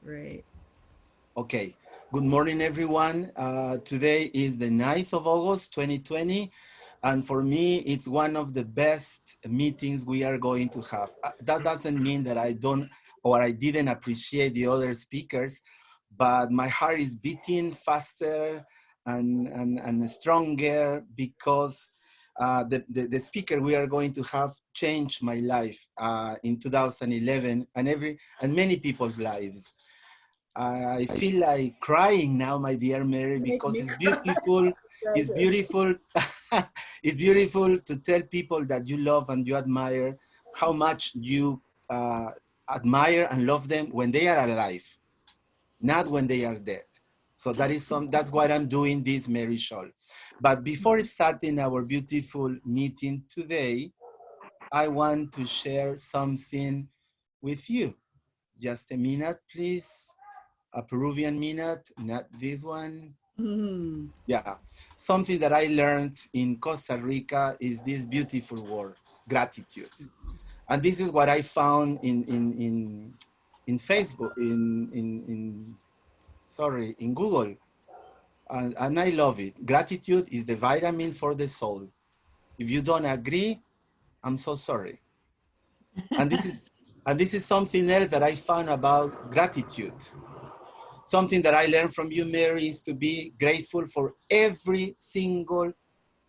Great. Okay. Good morning, everyone. Today is the 9th of August, 2020. And for me, it's one of the best meetings we are going to have. That doesn't mean that I don't or I didn't appreciate the other speakers, but my heart is beating faster and stronger because the speaker we are going to have changed my life in 2011 and many people's lives. I feel like crying now, my dear Mary, Make because me it's cry. beautiful. It's Pleasure. beautiful. It's beautiful to tell people that you love and you admire how much you admire and love them when they are alive, not when they are dead. So that's what I'm doing this Mary Scholl. But before starting our beautiful meeting today, I want to share something with you. Just a minute, please. A Peruvian minute, not this one. Mm. Yeah, something that I learned in Costa Rica is this beautiful word, gratitude. And this is what I found in Facebook, in Google. And I love it. Gratitude is the vitamin for the soul. If you don't agree, I'm so sorry. And this is something else that I found about gratitude. Something that I learned from you, Mary, is to be grateful for every single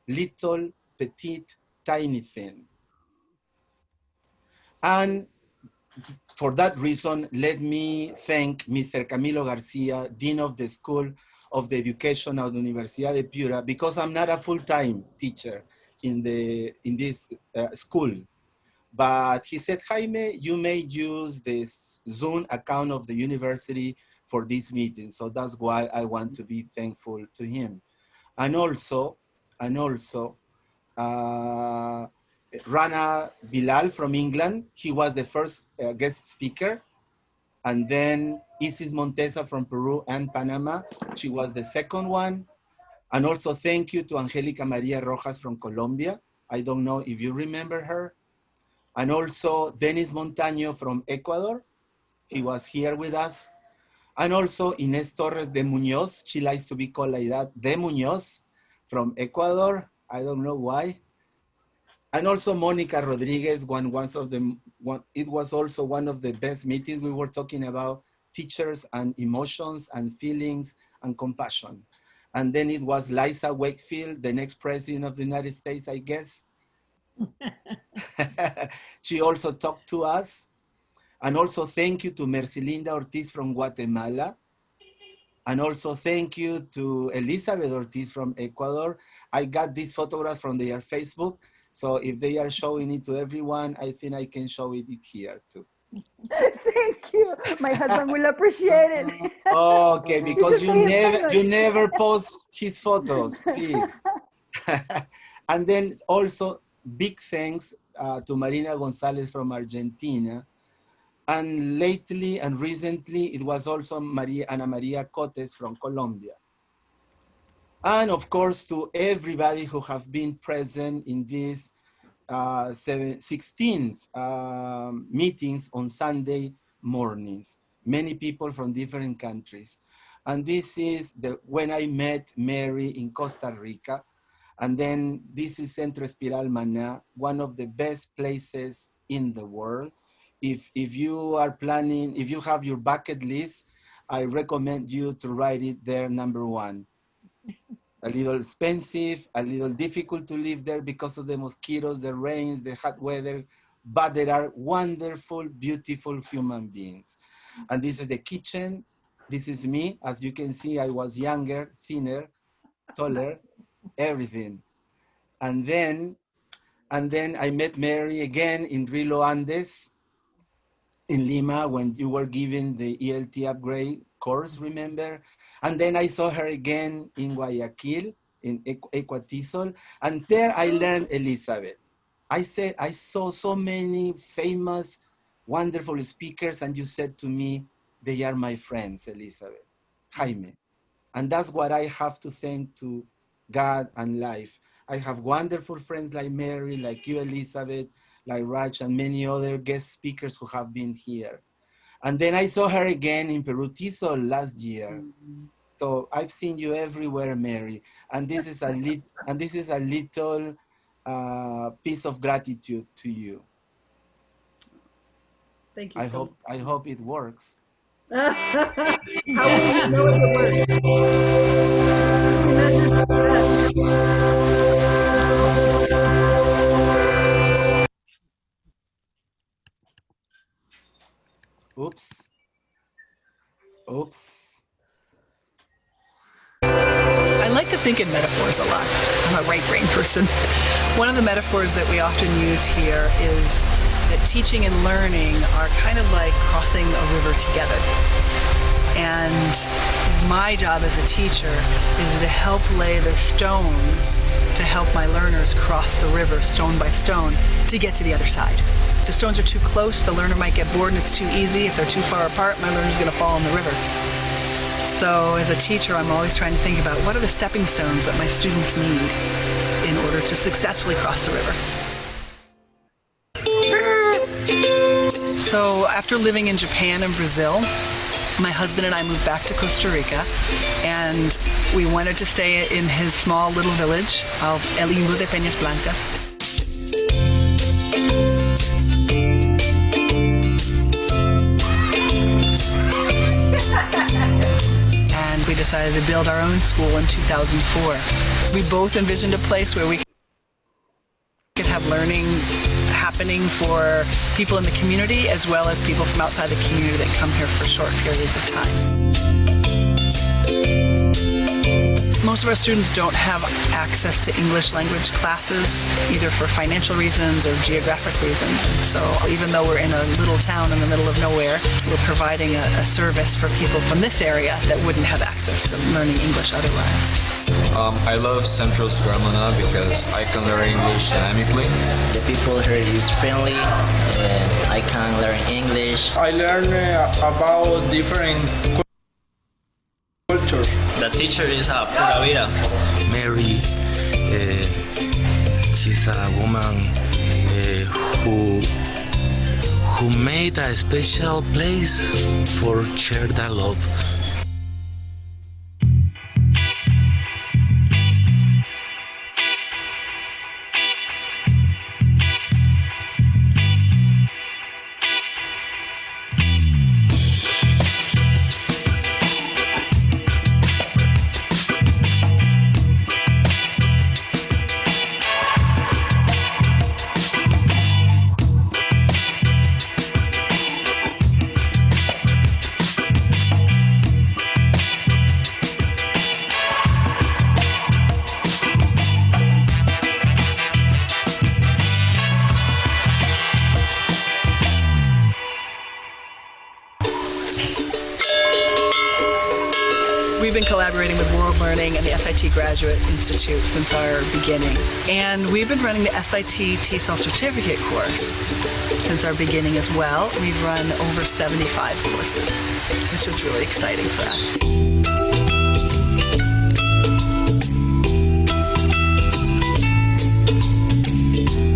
little, petite, tiny thing. And for that reason, let me thank Mr. Camilo Garcia, Dean of the School of the Education of the Universidad de Piura, because I'm not a full-time teacher in this school. But he said, Jaime, you may use this Zoom account of the university for this meeting. So that's why I want to be thankful to him. And also, and also, uh, Rana Bilal from England, he was the first guest speaker. And then Isis Montesa from Peru and Panama, she was the second one. And also thank you to Angelica Maria Rojas from Colombia. I don't know if you remember her. And also Denis Montaño from Ecuador. He was here with us. And also Inés Torres de Muñoz. She likes to be called like that, de Muñoz from Ecuador. I don't know why. And also Monica Rodriguez, it was also one of the best meetings. We were talking about teachers and emotions and feelings and compassion. And then it was Liza Wakefield, the next president of the United States, I guess. She also talked to us. And also thank you to Mercelinda Ortiz from Guatemala. And also thank you to Elizabeth Ortiz from Ecuador. I got this photograph from their Facebook. So if they are showing it to everyone, I think I can show it here too. Thank you. My husband will appreciate it. Okay, You because should you say in never Spanish. you never post his photos, please. And then also big thanks to Marina Gonzalez from Argentina. And lately and recently, it was also Ana Maria Cotes from Colombia. And of course, to everybody who have been present in these 16th meetings on Sunday mornings, many people from different countries. And this is when I met Mary in Costa Rica. And then this is Centro Espiral Maná, one of the best places in the world. If you are planning, if you have your bucket list, I recommend you to write it there, number one. A little expensive, a little difficult to live there because of the mosquitoes, the rains, the hot weather, but there are wonderful, beautiful human beings. And this is the kitchen. This is me. As you can see, I was younger, thinner, taller, everything. And then, and then I met Mary again in Rilo Andes in Lima when you were giving the ELT upgrade course, remember? And then I saw her again in Guayaquil, in Equatisol, and there I learned Elizabeth. I said, I saw so many famous, wonderful speakers, and you said to me, they are my friends, Elizabeth, Jaime. And that's what I have to thank to God and life. I have wonderful friends like Mary, like you, Elizabeth, like Raj, and many other guest speakers who have been here. And then I saw her again in Peru Tizol last year. So I've seen you everywhere, Mary. And this is a little piece of gratitude to you. Thank you I hope it works. How will you know if it works? How do we measure success? Oops. Oops. I like to think in metaphors a lot. I'm a right brain person. One of the metaphors that we often use here is that teaching and learning are kind of like crossing a river together. And my job as a teacher is to help lay the stones to help my learners cross the river stone by stone to get to the other side. If the stones are too close, the learner might get bored and it's too easy. If they're too far apart, my learner's going to fall in the river. So as a teacher, I'm always trying to think about what are the stepping stones that my students need in order to successfully cross the river. So after living in Japan and Brazil, my husband and I moved back to Costa Rica, and we wanted to stay in his small little village of El Limbo de Peñas Blancas. And we decided to build our own school in 2004. We both envisioned a place where we could have learning happening for people in the community as well as people from outside the community that come here for short periods of time. Most of our students don't have access to English language classes, either for financial reasons or geographic reasons. And so even though we're in a little town in the middle of nowhere, we're providing a service for people from this area that wouldn't have access to learning English otherwise. I love Central Square because I can learn English dynamically. The people here is friendly and I can learn English. I learn about different cultures. The teacher is a pura vida. Mary, she's a woman who made a special place for share that love. We've been collaborating with World Learning and the SIT Graduate Institute since our beginning. And we've been running the SIT TESOL certificate course since our beginning as well. We've run over 75 courses, which is really exciting for us.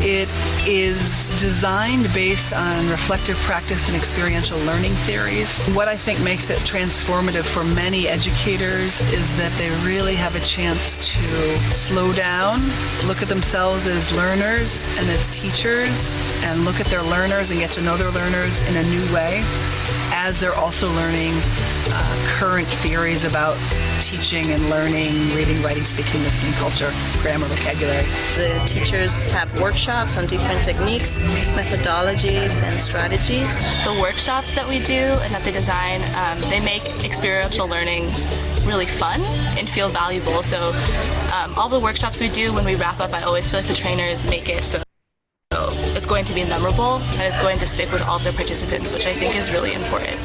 It is designed based on reflective practice and experiential learning theories. What I think makes it transformative for many educators is that they really have a chance to slow down, look at themselves as learners and as teachers, and look at their learners and get to know their learners in a new way, as they're also learning current theories about teaching and learning, reading, writing, speaking, listening, culture, grammar, vocabulary. The teachers have workshops on different techniques, methodologies, and strategies. The workshops that we do and that they design, they make experiential learning really fun and feel valuable. So all the workshops we do, when we wrap up, I always feel like the trainers make it so it's going to be memorable and it's going to stick with all the participants, which I think is really important.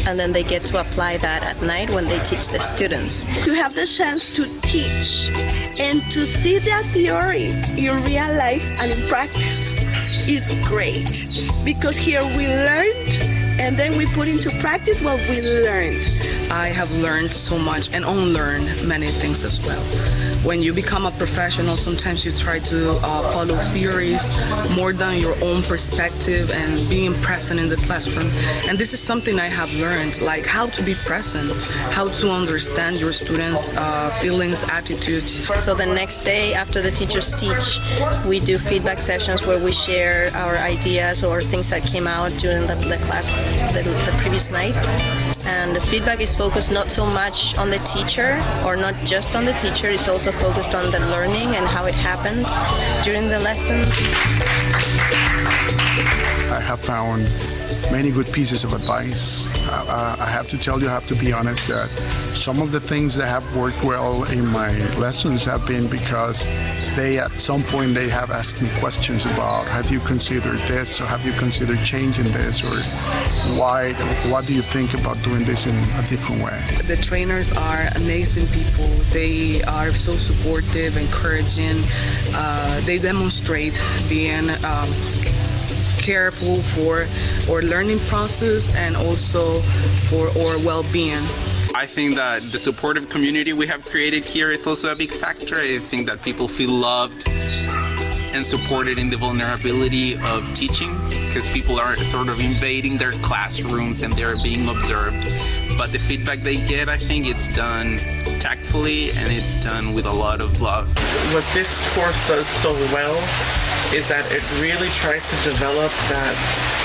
And then they get to apply that at night when they teach the students. To have the chance to teach and to see that theory in real life and in practice is great, because here we learned and then we put into practice what we learned. I have learned so much and unlearn many things as well. When you become a professional, sometimes you try to follow theories more than your own perspective and being present in the classroom. And this is something I have learned, like how to be present, how to understand your students' feelings, attitudes. So the next day after the teachers teach, we do feedback sessions where we share our ideas or things that came out during the class the previous night. And the feedback is focused not so much on the teacher or not just on the teacher, it's also focused on the learning and how it happens during the lesson. I have found many good pieces of advice. I have to tell you, I have to be honest, that some of the things that have worked well in my lessons have been because they, at some point, they have asked me questions about, have you considered this, or have you considered changing this, or why, what do you think about doing this in a different way? The trainers are amazing people. They are so supportive, encouraging. They demonstrate being careful for our learning process and also for our well-being. I think that the supportive community we have created here is also a big factor. I think that people feel loved and supported in the vulnerability of teaching, because people are sort of invading their classrooms and they're being observed. But the feedback they get, I think it's done tactfully and it's done with a lot of love. What this course does so well is that it really tries to develop that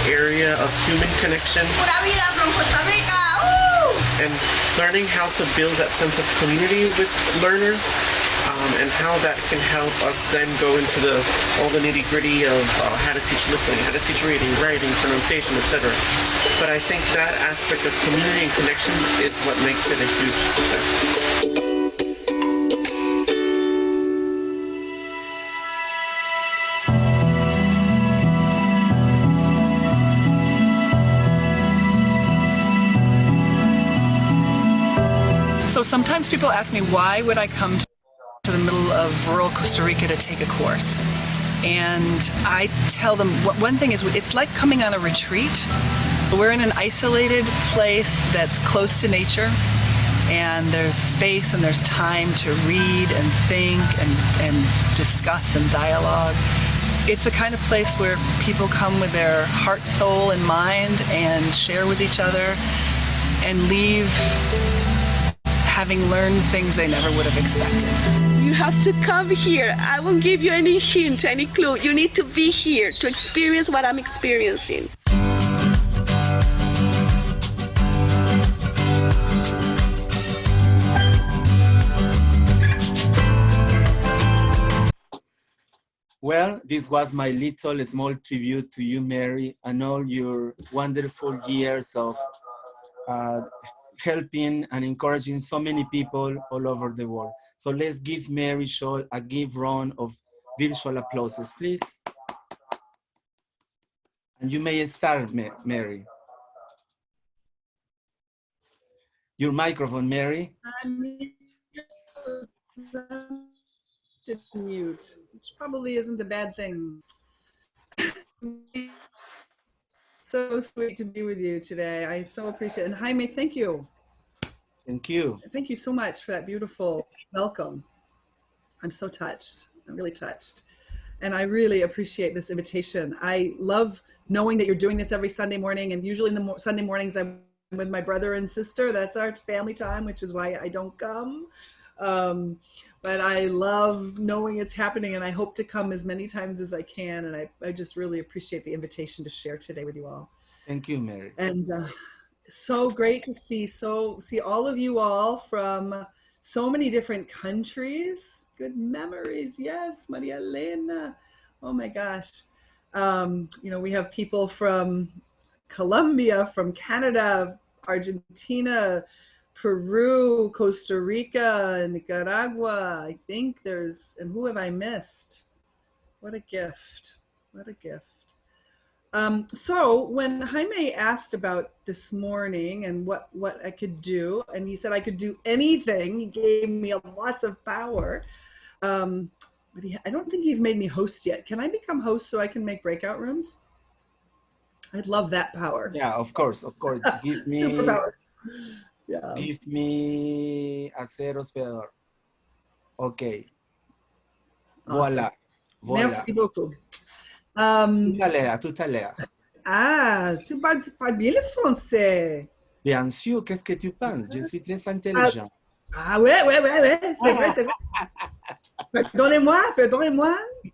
area of human connection. Pura vida from Costa Rica! Woo! And learning how to build that sense of community with learners, and how that can help us then go into all the nitty-gritty of how to teach listening, how to teach reading, writing, pronunciation, etc. But I think that aspect of community and connection is what makes it a huge success. So sometimes people ask me, why would I come to the middle of rural Costa Rica to take a course? And I tell them, one thing is, it's like coming on a retreat. We're in an isolated place that's close to nature, and there's space and there's time to read and think and discuss and dialogue. It's a kind of place where people come with their heart, soul, and mind and share with each other and leave having learned things they never would have expected. You have to come here. I won't give you any hint, any clue. You need to be here to experience what I'm experiencing. Well, this was my little small tribute to you, Mary, and all your wonderful years of helping and encouraging so many people all over the world. So let's give Mary Scholl a give round of virtual applauses, please. And you may start, Mary. Your microphone, Mary. I'm mute, which probably isn't a bad thing. So sweet to be with you today. I so appreciate it. And Jaime, thank you. Thank you. Thank you so much for that beautiful welcome. I'm so touched. I'm really touched. And I really appreciate this invitation. I love knowing that you're doing this every Sunday morning. And usually in the Sunday mornings, I'm with my brother and sister. That's our family time, which is why I don't come. But I love knowing it's happening, and I hope to come as many times as I can. And I just really appreciate the invitation to share today with you all. Thank you, Mary. And so great to see all of you all from so many different countries. Good memories. Yes, Maria Elena. Oh my gosh. We have people from Colombia, from Canada, Argentina, Peru, Costa Rica, Nicaragua. I think and who have I missed? What a gift. What a gift. So when Jaime asked about this morning and what I could do, and he said I could do anything, he gave me lots of power. But I don't think he's made me host yet. Can I become host so I can make breakout rooms? I'd love that power. Yeah, of course, of course. Superpower. Yeah. Give me a ser hospedador. Okay. Awesome. Voilà. Voilà. Merci beaucoup. Tout à l'heure. Ah, tu parles bien le français. Bien sûr, qu'est-ce que tu penses? Je suis très intelligent. Ah ouais, c'est vrai, c'est vrai. Pardonnez-moi.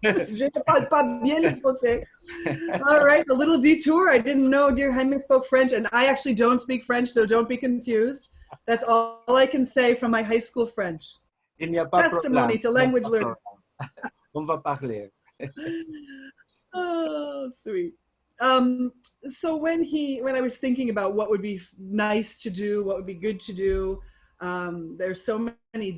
Je ne parle pas bien le français. All right, a little detour. I didn't know dear Jaime spoke French, and I actually don't speak French, so don't be confused. That's all I can say from my high school French. Il n'y a pas Testimony problème. to language learning. On va parler. Oh, sweet. So when I was thinking about what would be nice to do, what would be good to do, there's so many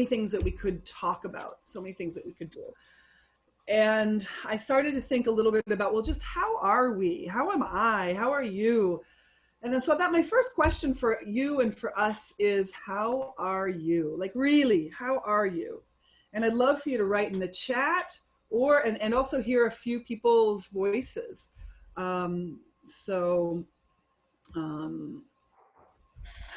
things that we could talk about, so many things that we could do. And I started to think a little bit about, well, just how are we? How am I? How are you? And then so that my first question for you and for us is, how are you? Like, really, how are you? And I'd love for you to write in the chat and also hear a few people's voices. So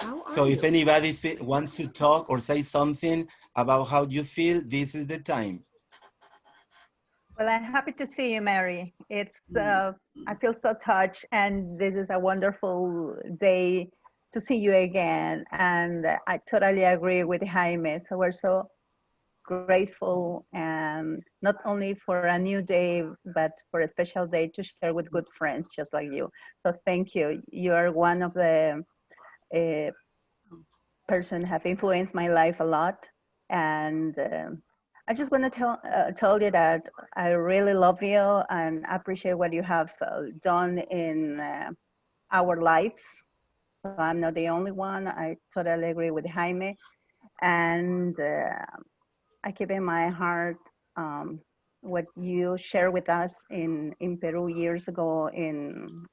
if anybody wants to talk or say something about how you feel, this is the time. Well, I'm happy to see you, Mary. It's I feel so touched, and this is a wonderful day to see you again. And I totally agree with Jaime. So we're so grateful, and not only for a new day, but for a special day to share with good friends just like you. So thank you. You are one of the person have influenced my life a lot, and I just want to tell you that I really love you and appreciate what you have done in our lives. So I'm not the only one. I totally agree with Jaime, and I keep in my heart what you shared with us in Peru years ago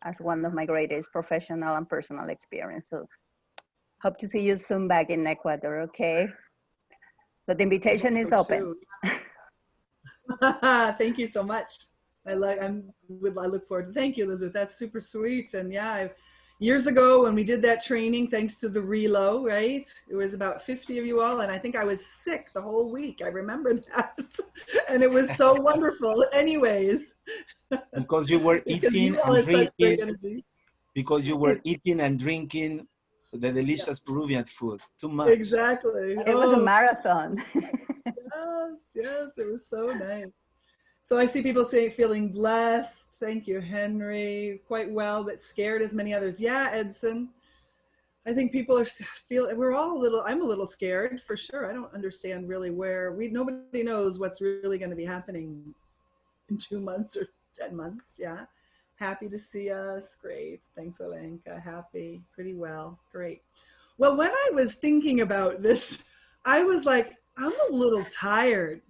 as one of my greatest professional and personal experience. So hope to see you soon back in Ecuador, okay? So the invitation is open. Thank you so much. I look forward to. Thank you, Elizabeth. That's super sweet. And yeah, years ago when we did that training, thanks to the Relo, right? It was about 50 of you all, and I think I was sick the whole week. I remember that, and it was so wonderful. Anyways, because you were eating and drinking. Because you were eating and drinking the delicious Peruvian food. Too much. Exactly. It was a marathon. Yes, it was so nice. So I see people feeling blessed. Thank you, Henry. Quite well, but scared as many others. Yeah, Edson. I think people are we're all I'm a little scared for sure. I don't understand really nobody knows what's really going to be happening in 2 months or 10 months. Yeah. Happy to see us. Great. Thanks, Olenka. Happy. Pretty well. Great. Well, when I was thinking about this, I was like, I'm a little tired.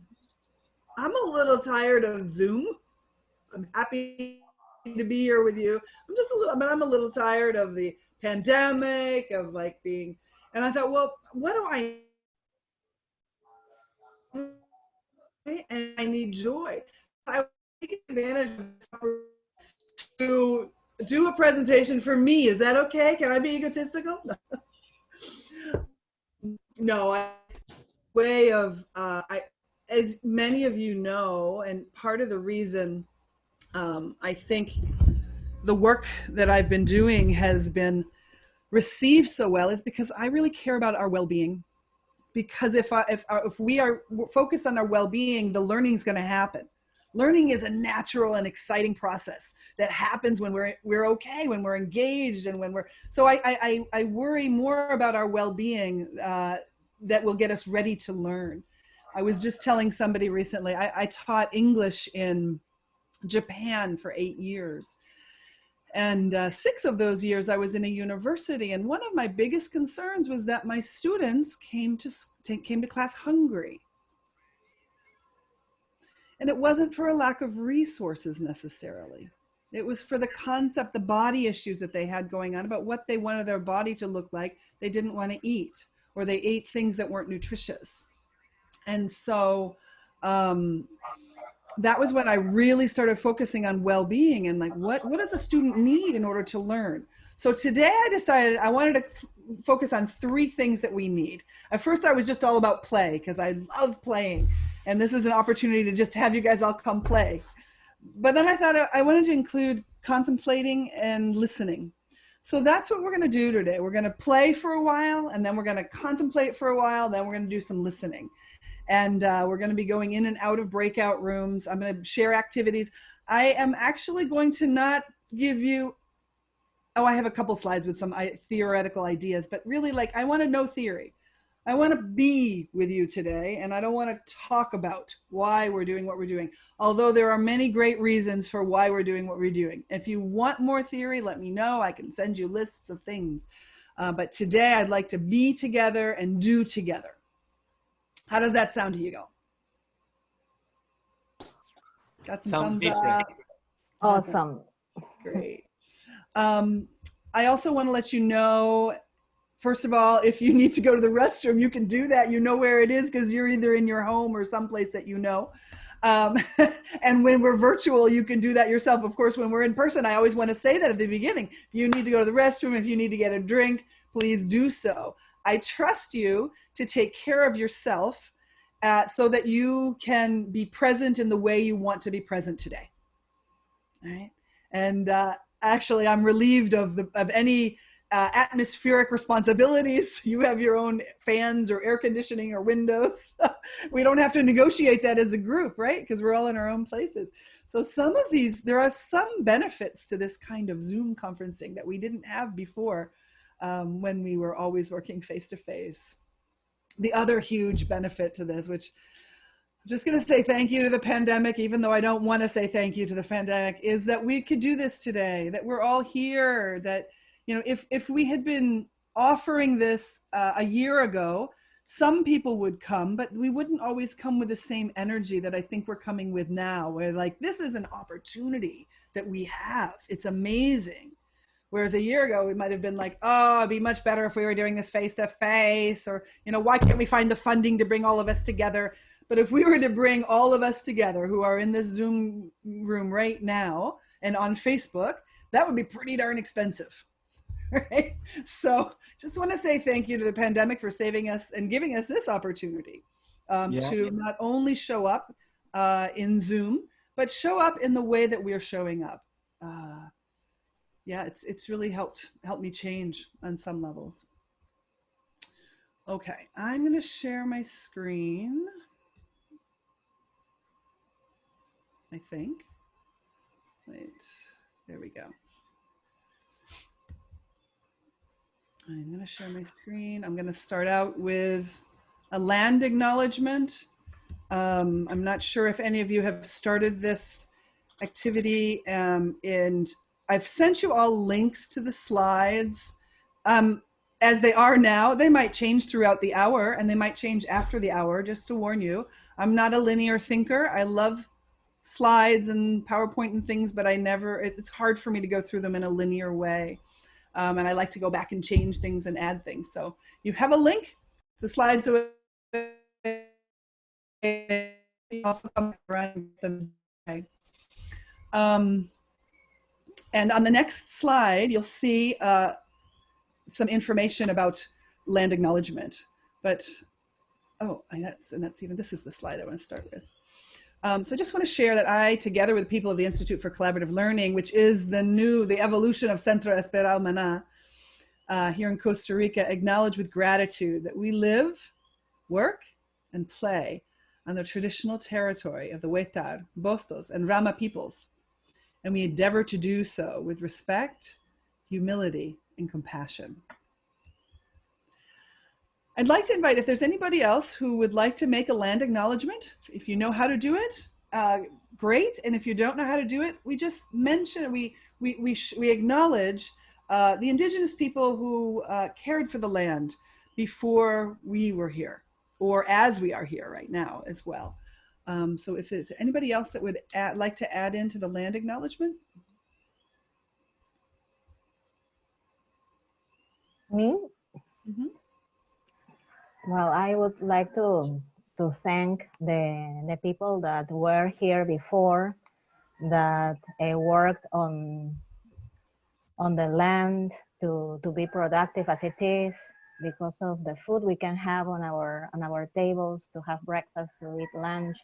I'm a little tired of Zoom. I'm happy to be here with you. I'm a little tired of the pandemic, of like being, and I thought, well, what do I need? And I need joy. I would take advantage of this to do a presentation for me. Is that okay? Can I be egotistical? No, way of, as many of you know, and part of the reason I think the work that I've been doing has been received so well is because I really care about our well-being. Because if we are focused on our well-being, the learning is going to happen. Learning is a natural and exciting process that happens when we're okay, when we're engaged, and when so I worry more about our well-being that will get us ready to learn. I was just telling somebody recently, I taught English in Japan for 8 years. And 6 of those years I was in a university. And one of my biggest concerns was that my students came to class hungry. And it wasn't for a lack of resources necessarily. It was for the concept, the body issues that they had going on about what they wanted their body to look like. They didn't want to eat, or they ate things that weren't nutritious. And so that was when I really started focusing on well-being and like what does a student need in order to learn. So today I decided I wanted to focus on 3 things that we need. At first I was just all about play because I love playing, and this is an opportunity to just have you guys all come play. But then I thought I wanted to include contemplating and listening. So that's what we're going to do today. We're going to play for a while, and then we're going to contemplate for a while, then we're going to do some listening. And we're going to be going in and out of breakout rooms. I'm going to share activities. I am actually going to not give you, I have a couple slides with some theoretical ideas, but really like I want to know theory. I want to be with you today, and I don't want to talk about why we're doing what we're doing, although there are many great reasons for why we're doing what we're doing. If you want more theory, let me know. I can send you lists of things. But today I'd like to be together and do together. How does that sound to you, Go? Got some Sounds thumbs different. up. Awesome. Great. I also want to let you know, first of all, if you need to go to the restroom, you can do that. You know where it is because you're either in your home or someplace that you know. And when we're virtual, you can do that yourself. Of course, when we're in person, I always want to say that at the beginning. If you need to go to the restroom, if you need to get a drink, please do so. I trust you to take care of yourself so that you can be present in the way you want to be present today. All right. And actually, I'm relieved of any atmospheric responsibilities. You have your own fans or air conditioning or windows. We don't have to negotiate that as a group, right? Because we're all in our own places. So some of these, there are some benefits to this kind of Zoom conferencing that we didn't have before when we were always working face-to-face. The other huge benefit to this, which I'm just going to say thank you to the pandemic, even though I don't want to say thank you to the pandemic, is that we could do this today, that we're all here, that, you know, if we had been offering this a year ago, some people would come, but we wouldn't always come with the same energy that I think we're coming with now. We're like, this is an opportunity that we have. It's amazing. Whereas a year ago, we might have been like, oh, it'd be much better if we were doing this face to face, or, you know, why can't we find the funding to bring all of us together? But if we were to bring all of us together who are in this Zoom room right now and on Facebook, that would be pretty darn expensive, right? So just want to say thank you to the pandemic for saving us and giving us this opportunity to not only show up in Zoom, but show up in the way that we're showing up. Yeah, it's really helped me change on some levels. Okay, I'm going to share my screen. I think. Wait, there we go. I'm going to share my screen. I'm going to start out with a land acknowledgement. I'm not sure if any of you have started this activity, and I've sent you all links to the slides. As they are now, they might change throughout the hour, and they might change after the hour, just to warn you. I'm not a linear thinker. I love slides and PowerPoint and things, but it's hard for me to go through them in a linear way. And I like to go back and change things and add things. So you have a link, the slides also come around them. And on the next slide, you'll see some information about land acknowledgement. But, this is the slide I want to start with. So I just want to share that I, together with people of the Institute for Collaborative Learning, which is the evolution of Centro Esperal Maná here in Costa Rica, acknowledge with gratitude that we live, work, and play on the traditional territory of the Huetar, Bostos, and Rama peoples. And we endeavor to do so with respect, humility, and compassion. I'd like to invite, if there's anybody else who would like to make a land acknowledgement, if you know how to do it, great. And if you don't know how to do it, we just mention, we acknowledge the indigenous people who cared for the land before we were here, or as we are here right now as well. So if there's anybody else that would like to add into the land acknowledgement? Me? Mm-hmm. Well, I would like to to thank the people that were here before, that worked on the land to be productive as it is, because of the food we can have on our tables, to have breakfast, to eat lunch,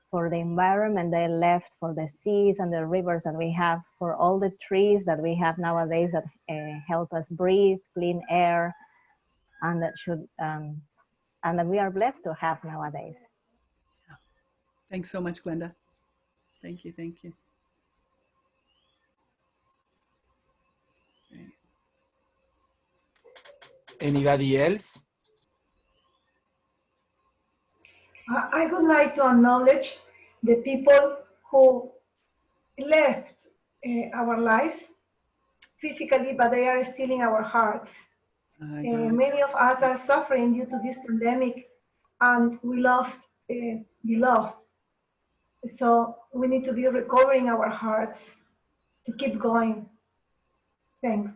for the environment they left, for the seas and the rivers that we have, for all the trees that we have nowadays that help us breathe clean air, and that should and that we are blessed to have nowadays. Thanks so much, Glenda. Thank you, thank you. Great. Anybody else? I would like to acknowledge the people who left our lives physically, but they are still in our hearts. Many of us are suffering due to this pandemic, and we lost beloved. So we need to be recovering our hearts to keep going. Thanks.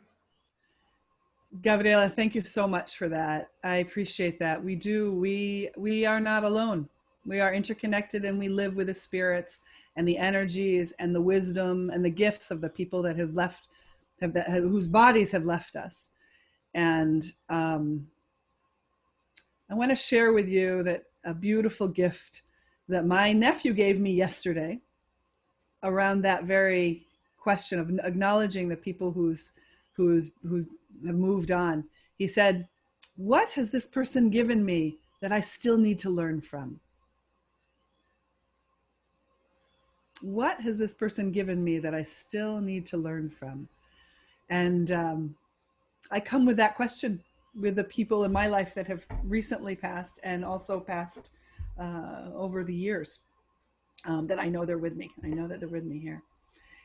Gabriela, thank you so much for that. I appreciate that. We do. We are not alone. We are interconnected, and we live with the spirits and the energies and the wisdom and the gifts of the people that have left, whose bodies have left us. And I want to share with you that a beautiful gift that my nephew gave me yesterday around that very question of acknowledging the people who's have moved on. He said, "What has this person given me that I still need to learn from? What has this person given me that I still need to learn from?" And I come with that question with the people in my life that have recently passed, and also passed over the years, that I know they're with me. I know that they're with me here.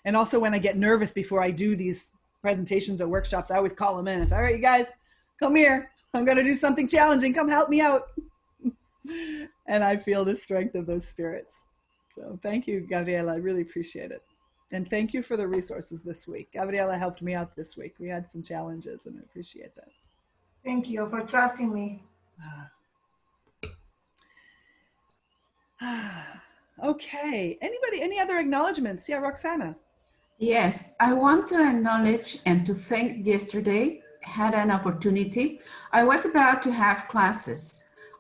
And also when I get nervous before I do these presentations or workshops, I always call them in and say, "All right, you guys, come here. I'm going to do something challenging. Come help me out." And I feel the strength of those spirits. So thank you, Gabriela. I really appreciate it. And thank you for the resources this week. Gabriela helped me out this week. We had some challenges, and I appreciate that. Thank you for trusting me. Okay. Anybody, any other acknowledgements? Yeah, Roxana. Yes, I want to acknowledge and to thank yesterday. Had an opportunity. I was about to have classes.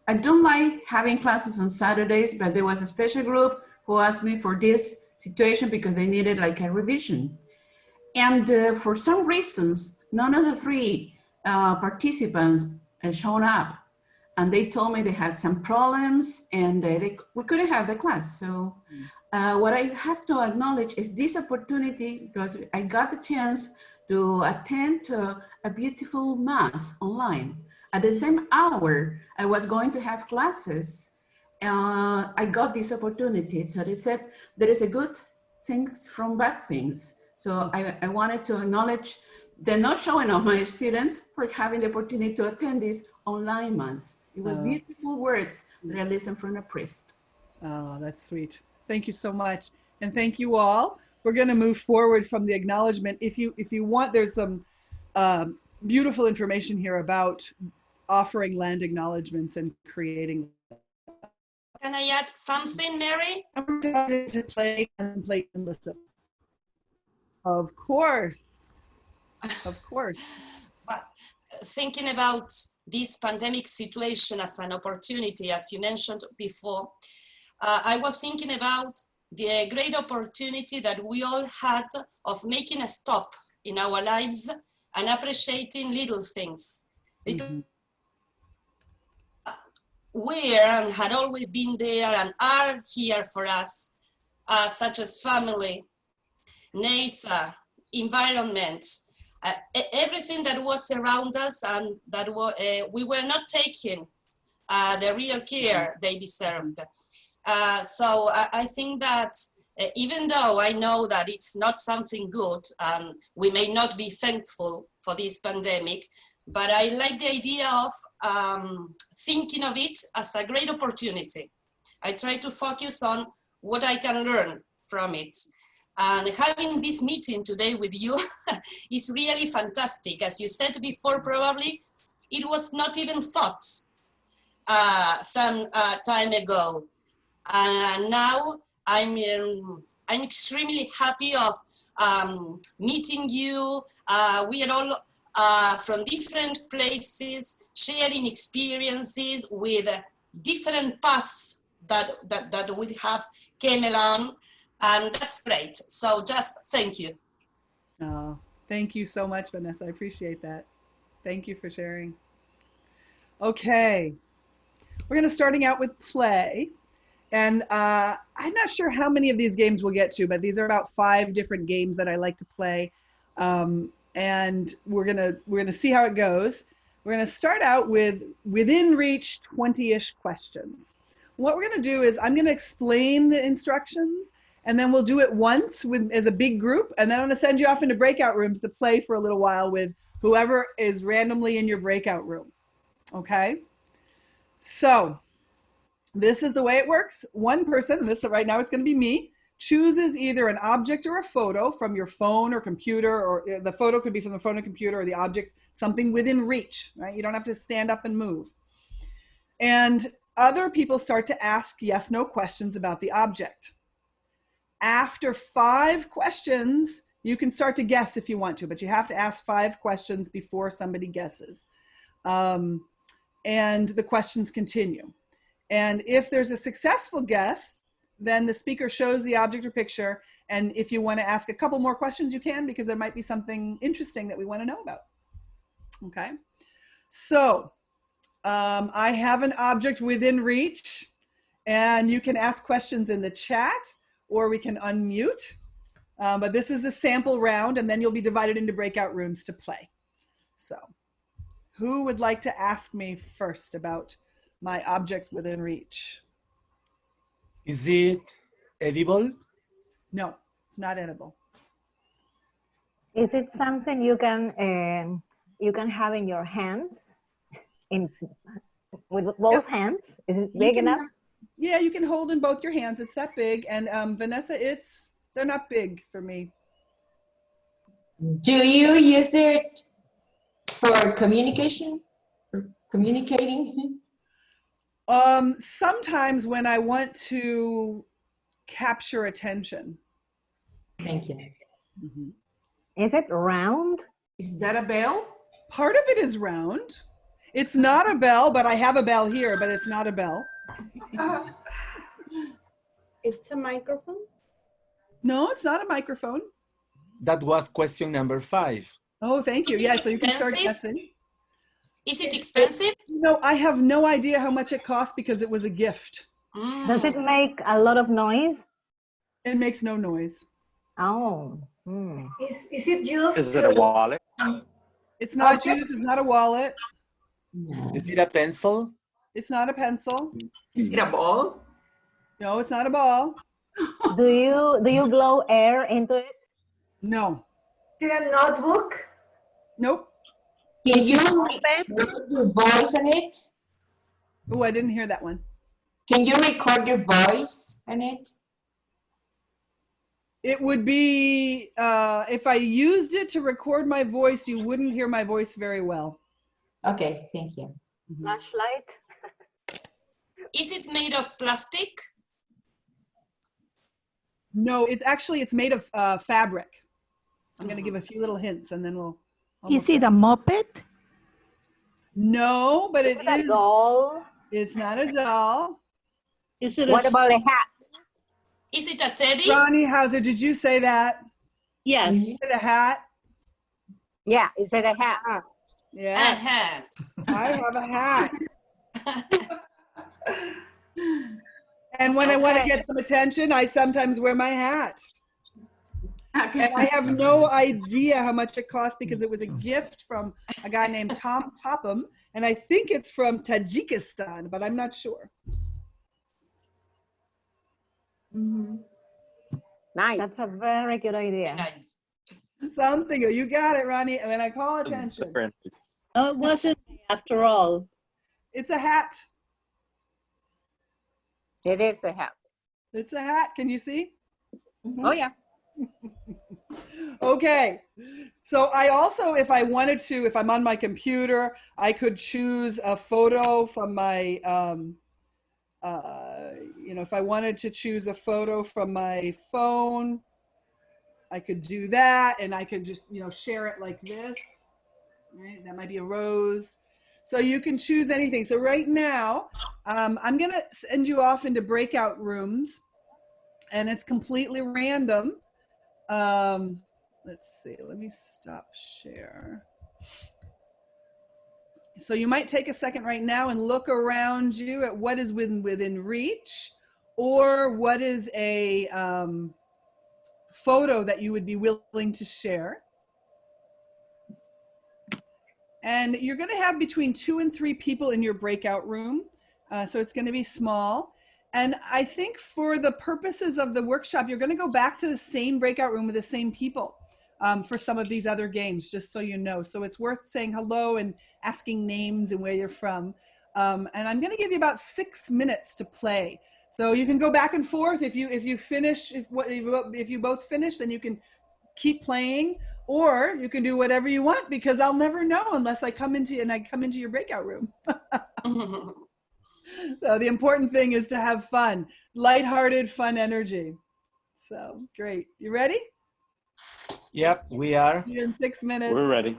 I don't like having classes on Saturdays, but there was a special group who asked me for this situation because they needed like a revision. And for some reasons, none of the three participants had shown up. And they told me they had some problems, and we couldn't have the class. So what I have to acknowledge is this opportunity, because I got the chance to attend to a beautiful mass online. At the same hour, I was going to have classes. I got this opportunity. So they said there is a good things from bad things. So I wanted to acknowledge the not showing of my students for having the opportunity to attend this online mass. It was beautiful words that I listened from a priest. Oh, that's sweet. Thank you so much. And thank you all. We're going to move forward from the acknowledgement. If you want, there's some beautiful information here about offering land acknowledgements and creating. Can I add something, Mary? I'm going to play and listen. Of course. Of course. But thinking about this pandemic situation as an opportunity, as you mentioned before, I was thinking about the great opportunity that we all had of making a stop in our lives and appreciating little things. Were and had always been there and are here for us, such as family, nature, environment, everything that was around us, and that we were not taking the real care they deserved. So I think that even though I know that it's not something good, we may not be thankful for this pandemic, but I like the idea of thinking of it as a great opportunity. I try to focus on what I can learn from it. And having this meeting today with you is really fantastic. As you said before, probably it was not even thought. some time ago. And now I'm extremely happy of meeting you. We are all from different places, sharing experiences with different paths that we have came along, and that's great. So just thank you. Oh, thank you so much, Vanessa. I appreciate that. Thank you for sharing. Okay, we're going to starting out with play. And I'm not sure how many of these games we'll get to, but these are about 5 different games that I like to play. And we're gonna see how it goes. We're gonna start out with within reach 20-ish questions. What we're gonna do is I'm gonna explain the instructions, and then we'll do it once as a big group, and then I'm gonna send you off into breakout rooms to play for a little while with whoever is randomly in your breakout room. Okay? So this is the way it works. One person, right now it's going to be me, chooses either an object or a photo from your phone or computer, or the photo could be from the phone or computer, or the object, something within reach, right? You don't have to stand up and move. And other people start to ask yes/no questions about the object. After 5 questions, you can start to guess if you want to, but you have to ask 5 questions before somebody guesses. And the questions continue. And if there's a successful guess, then the speaker shows the object or picture. And if you want to ask a couple more questions, you can, because there might be something interesting that we want to know about. Okay. So I have an object within reach, and you can ask questions in the chat, or we can unmute. But this is the sample round, and then you'll be divided into breakout rooms to play. So who would like to ask me first about my objects within reach? Is it edible? No, it's not edible. Is it something you can have in your hands, with both hands? Is it big enough? Yeah, you can hold in both your hands. It's that big. And Vanessa, they're not big for me. Do you use it for communication? For communicating? Sometimes when I want to capture attention. Thank you. Mm-hmm. Is it round? Is that a bell? Part of it is round. It's not a bell, but I have a bell here, but it's not a bell. It's a microphone? No, it's not a microphone. That was question number 5. Oh, thank you. Yeah, so you can start guessing. Is it expensive? No, I have no idea how much it cost because it was a gift. Does it make a lot of noise? It makes no noise. Oh. Is it used? Is it a wallet? It's not used. It's not a wallet. Is it a pencil? It's not a pencil. Is it a ball? No, it's not a ball. Do you blow air into it? No. Is it a notebook? Nope. Can you record your voice on it? Oh, I didn't hear that one. Can you record your voice on it? It would be, if I used it to record my voice, you wouldn't hear my voice very well. Okay, thank you. Flashlight? Is it made of plastic? No, it's made of fabric. I'm going to give a few little hints, and then we'll. Is it a moped? No, but it is. A doll? It's not a doll. Is it what about a hat? Is it a teddy? Ronnie Hauser, did you say that? Yes. Is it a hat? Yeah, is it a hat? Yeah. A hat. I have a hat. And when I want to get some attention, I sometimes wear my hat. Okay. And I have no idea how much it cost because it was a gift from a guy named Tom Topham, and I think it's from Tajikistan, but I'm not sure. Mm-hmm. Nice. That's a very good idea. Nice. Something. You got it, Ronnie. When I call attention. Oh, it wasn't after all. It's a hat. It is a hat. It's a hat. Can you see? Mm-hmm. Oh, yeah. Okay. So I also, if I wanted to, if I'm on my computer, I could choose a photo from my, if I wanted to choose a photo from my phone, I could do that, and I could just, share it like this, right? That might be a rose. So you can choose anything. So right now, I'm going to send you off into breakout rooms, and it's completely random. Let's see, let me stop share. So you might take a second right now and look around you at what is within reach, or what is a photo that you would be willing to share. And you're going to have between 2 and 3 people in your breakout room. So it's going to be small. And I think for the purposes of the workshop, you're going to go back to the same breakout room with the same people for some of these other games, just so you know. So it's worth saying hello and asking names and where you're from. And I'm going to give you about 6 minutes to play. So you can go back and forth. If you finish, if you both finish, then you can keep playing, or you can do whatever you want, because I'll never know unless I come into your breakout room. So the important thing is to have fun, lighthearted, fun energy. So great. You ready? Yep, we are. You're in 6 minutes. We're ready.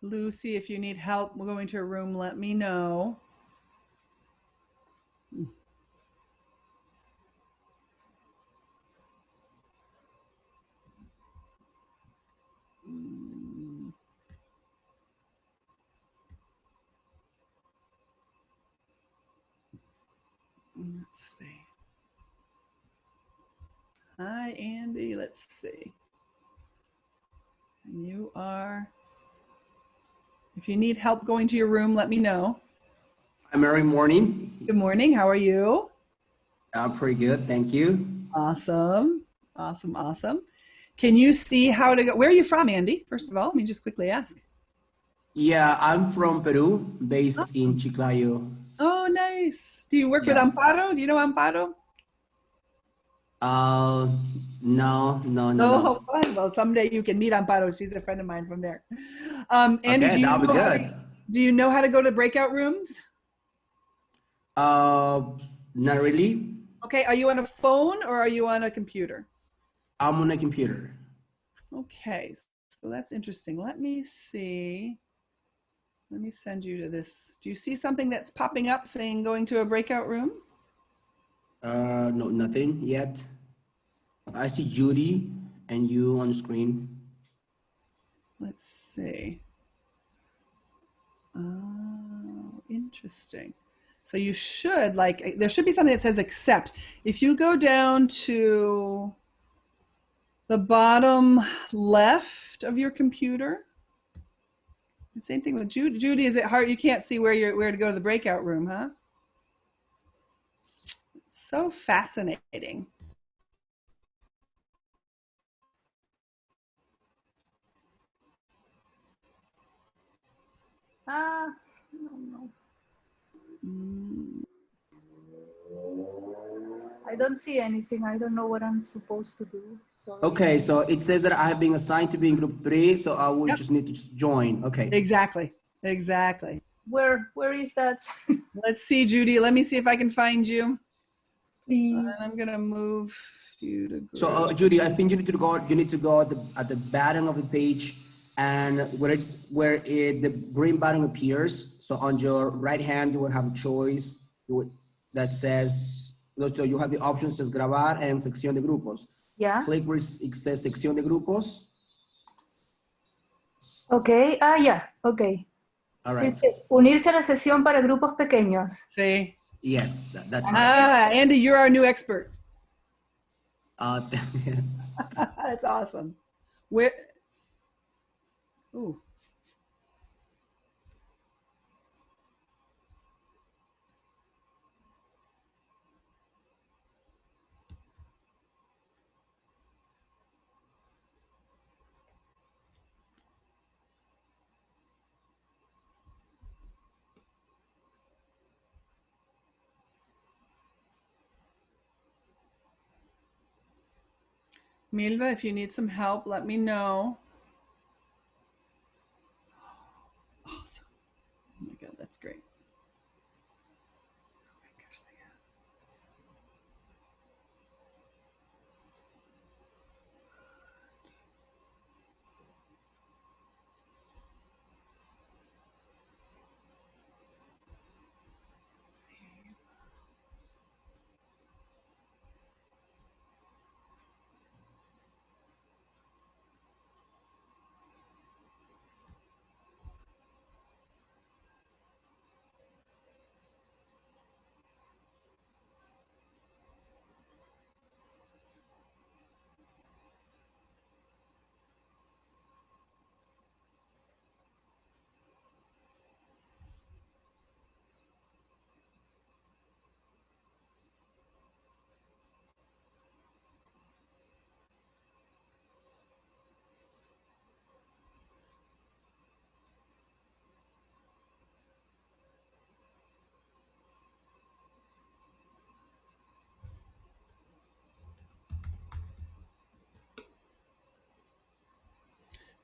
Lucy, if you need help going to a room, let me know. Let's see. Hi, Andy. Let's see. You are. If you need help going to your room, let me know. Hi, Mary. Morning. Good morning. How are you? I'm pretty good. Thank you. Awesome. Awesome. Awesome. Can you see how to go? Where are you from, Andy? First of all, let me just quickly ask. Yeah, I'm from Peru, based in Chiclayo. Oh, nice. Do you work with Amparo? Do you know Amparo? No. Oh, fun. Well, someday you can meet Amparo. She's a friend of mine from there. Andy, Okay, that'll be good. Do you know how to go to breakout rooms? Not really. Okay, are you on a phone or are you on a computer? I'm on a computer. Okay, so that's interesting. Let me see. Let me send you to this. Do you see something that's popping up saying going to a breakout room? No, nothing yet. I see Judy and you on the screen. Let's see. Oh, interesting. So you should, there should be something that says accept. If you go down to the bottom left of your computer, the same thing with Judy. Judy, is it hard? You can't see where to go to the breakout room, huh? So fascinating. I don't know. I don't see anything. I don't know what I'm supposed to do. Sorry. Okay, so it says that I have been assigned to be in group 3, so I will just need to join. Okay. Exactly. Where is that? Let's see, Judy. Let me see if I can find you. I'm gonna move you to group. So Judy, I think you need to go at the bottom of the page, and where the green button appears. So on your right hand, you will have a choice that says, so you have the options says grabar and sección de grupos. Yeah. Click where it says sección de grupos. Okay. Yeah. Okay. All right. Unirse a la sesión para grupos pequeños. Sí. Yes, that's right. Andy, you're our new expert. That's awesome. Where? Ooh. Milva, if you need some help, let me know. Awesome. Oh my God, that's great.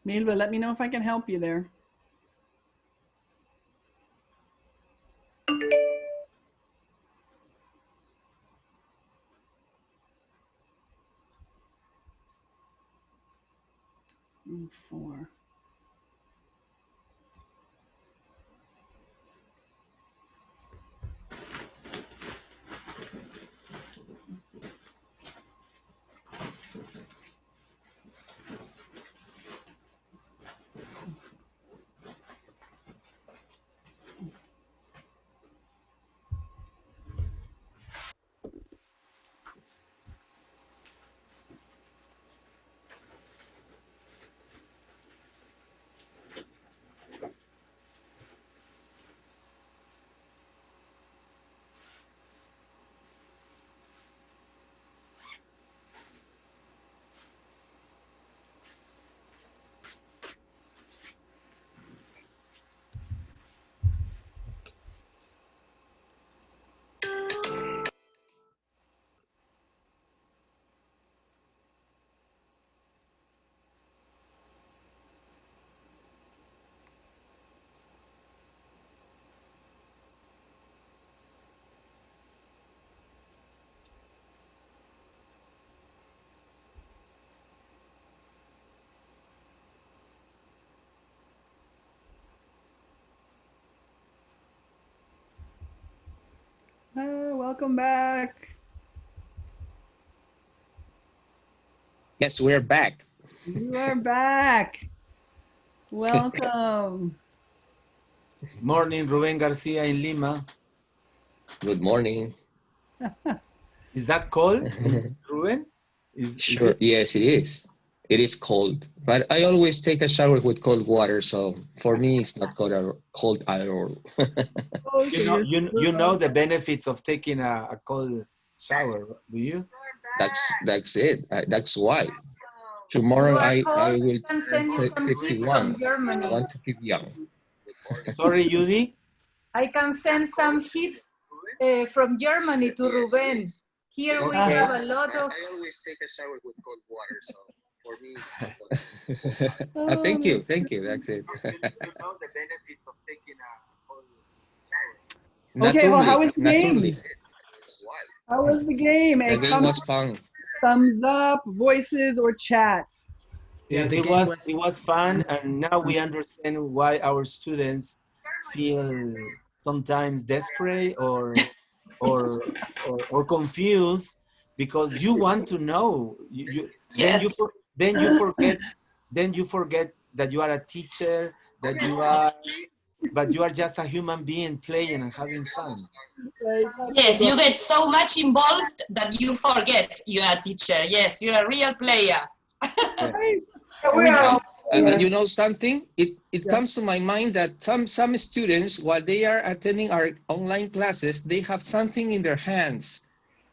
Milva, let me know if I can help you there. Four. Welcome back. Yes, we're back. You are back. Welcome. Morning, Ruben Garcia in Lima. Good morning. Is that cold, Ruben? Sure. Yes, it is. It is cold, but I always take a shower with cold water, so for me it's not cold at all. You know the benefits of taking a cold shower, do you? That's it. That's why. Tomorrow I will take 51. I want to keep young. Sorry, Judy? I can send some hits from Germany to Ruben. Here we have a lot of... I always take a shower with cold water, so for me... Thank you. That's it. You know the benefits of taking a cold shower. Okay, well, how was the Naturally. game? How was the game? The game was fun. Thumbs up, voices, or chats. It was fun, and now we understand why our students feel sometimes desperate or confused, because you want to know. Then you forget that you are a teacher, but you are just a human being playing and having fun. Yes, you get so much involved that you forget you are a teacher. Yes, you're a real player. Right. We are all And you know something? It comes to my mind that some students, while they are attending our online classes, they have something in their hands.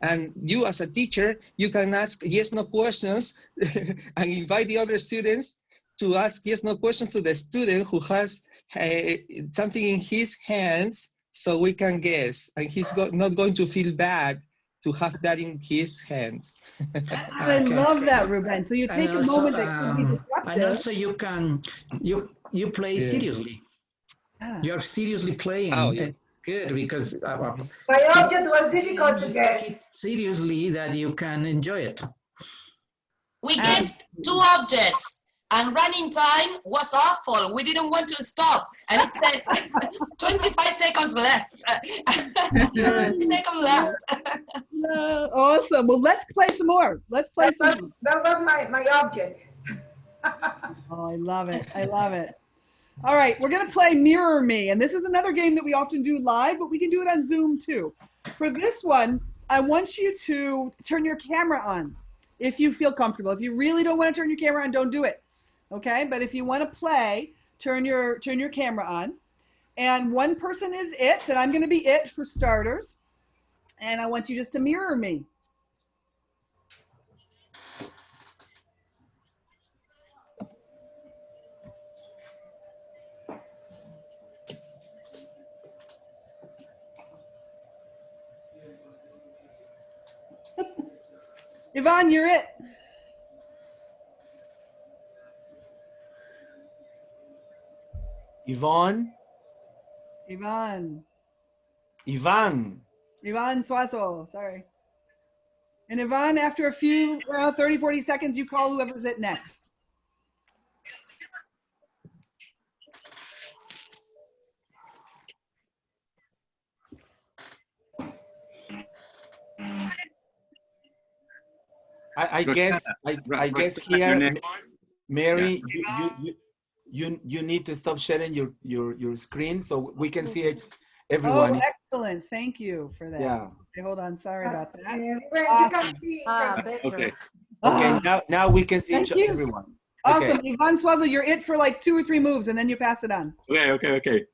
And you as a teacher, you can ask yes, no questions and invite the other students to ask yes, no questions to the student who has something in his hands, so we can guess. And he's not going to feel bad to have that in his hands. I love that, Ruben. So you take a moment that could be and disruptive. also you play seriously. You're seriously playing. Oh, yeah. It's good because My object was difficult to you get. take it seriously that you can enjoy it. We guessed 2 objects, and running time was awful. We didn't want to stop, and it says 25 seconds left. Second left. Awesome. Well, let's play some more. Let's play some more. That was my object. Oh, I love it. I love it. All right, we're going to play Mirror Me. And this is another game that we often do live, but we can do it on Zoom too. For this one, I want you to turn your camera on if you feel comfortable. If you really don't want to turn your camera on, don't do it. Okay? But if you want to play, turn your camera on. And one person is it, and I'm going to be it for starters. And I want you just to mirror me. Yvonne, you're it. Yvonne. Yvonne. Ivan. Yvonne Suazo, sorry. And Yvonne, after a few, 30, 40 seconds, you call whoever's it next. I guess here, Mary, you need to stop sharing your screen so we can see it, everyone. Oh, excellent. Thank you for that. Yeah. Okay, hold on. Sorry about that. Okay. Okay, now we can see everyone. Awesome. Okay. Yvonne Suazo, you're it for like 2 or 3 moves, and then you pass it on. Okay. Okay.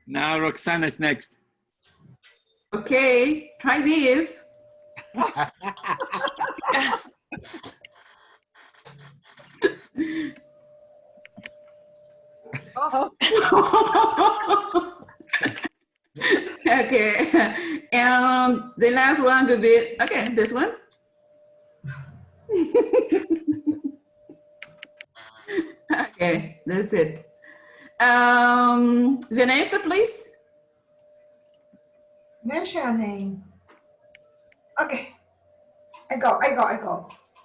Now Roxana's next. Okay, try this. Okay, and the last one could be, okay, this one. Okay, that's it. Vanessa, please. Mention a name. Okay. I go.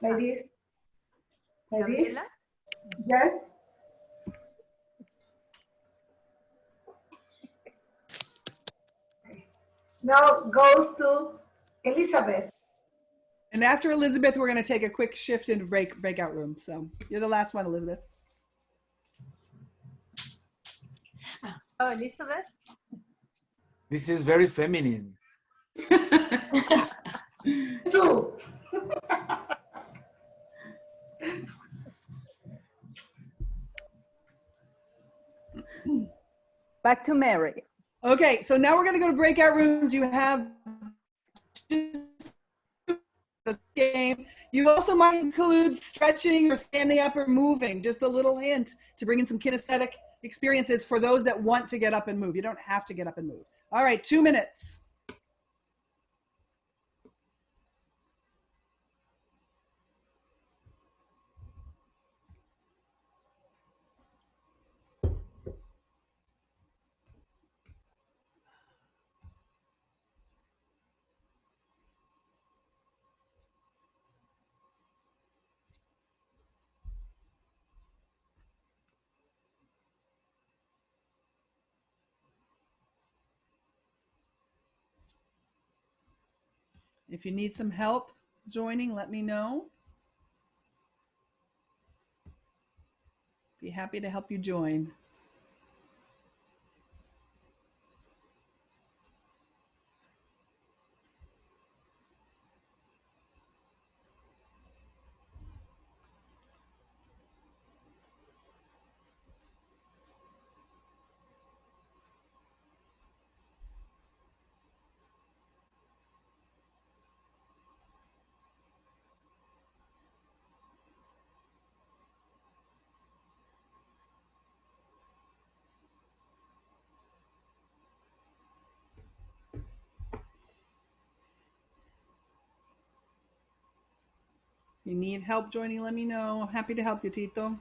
Like this. Like this. Yes. Okay. Now goes to Elizabeth. And after Elizabeth, we're going to take a quick shift into breakout room. So you're the last one, Elizabeth. Oh, Elizabeth? This is very feminine. Two. Back to Mary. Okay, so now we're going to go to breakout rooms. You have the game. You also might include stretching or standing up or moving. Just a little hint to bring in some kinesthetic experiences for those that want to get up and move. You don't have to get up and move. All right, 2 minutes. If you need some help joining, let me know. Be happy to help you join. . you need help joining, let me know. I'm happy to help you, Tito.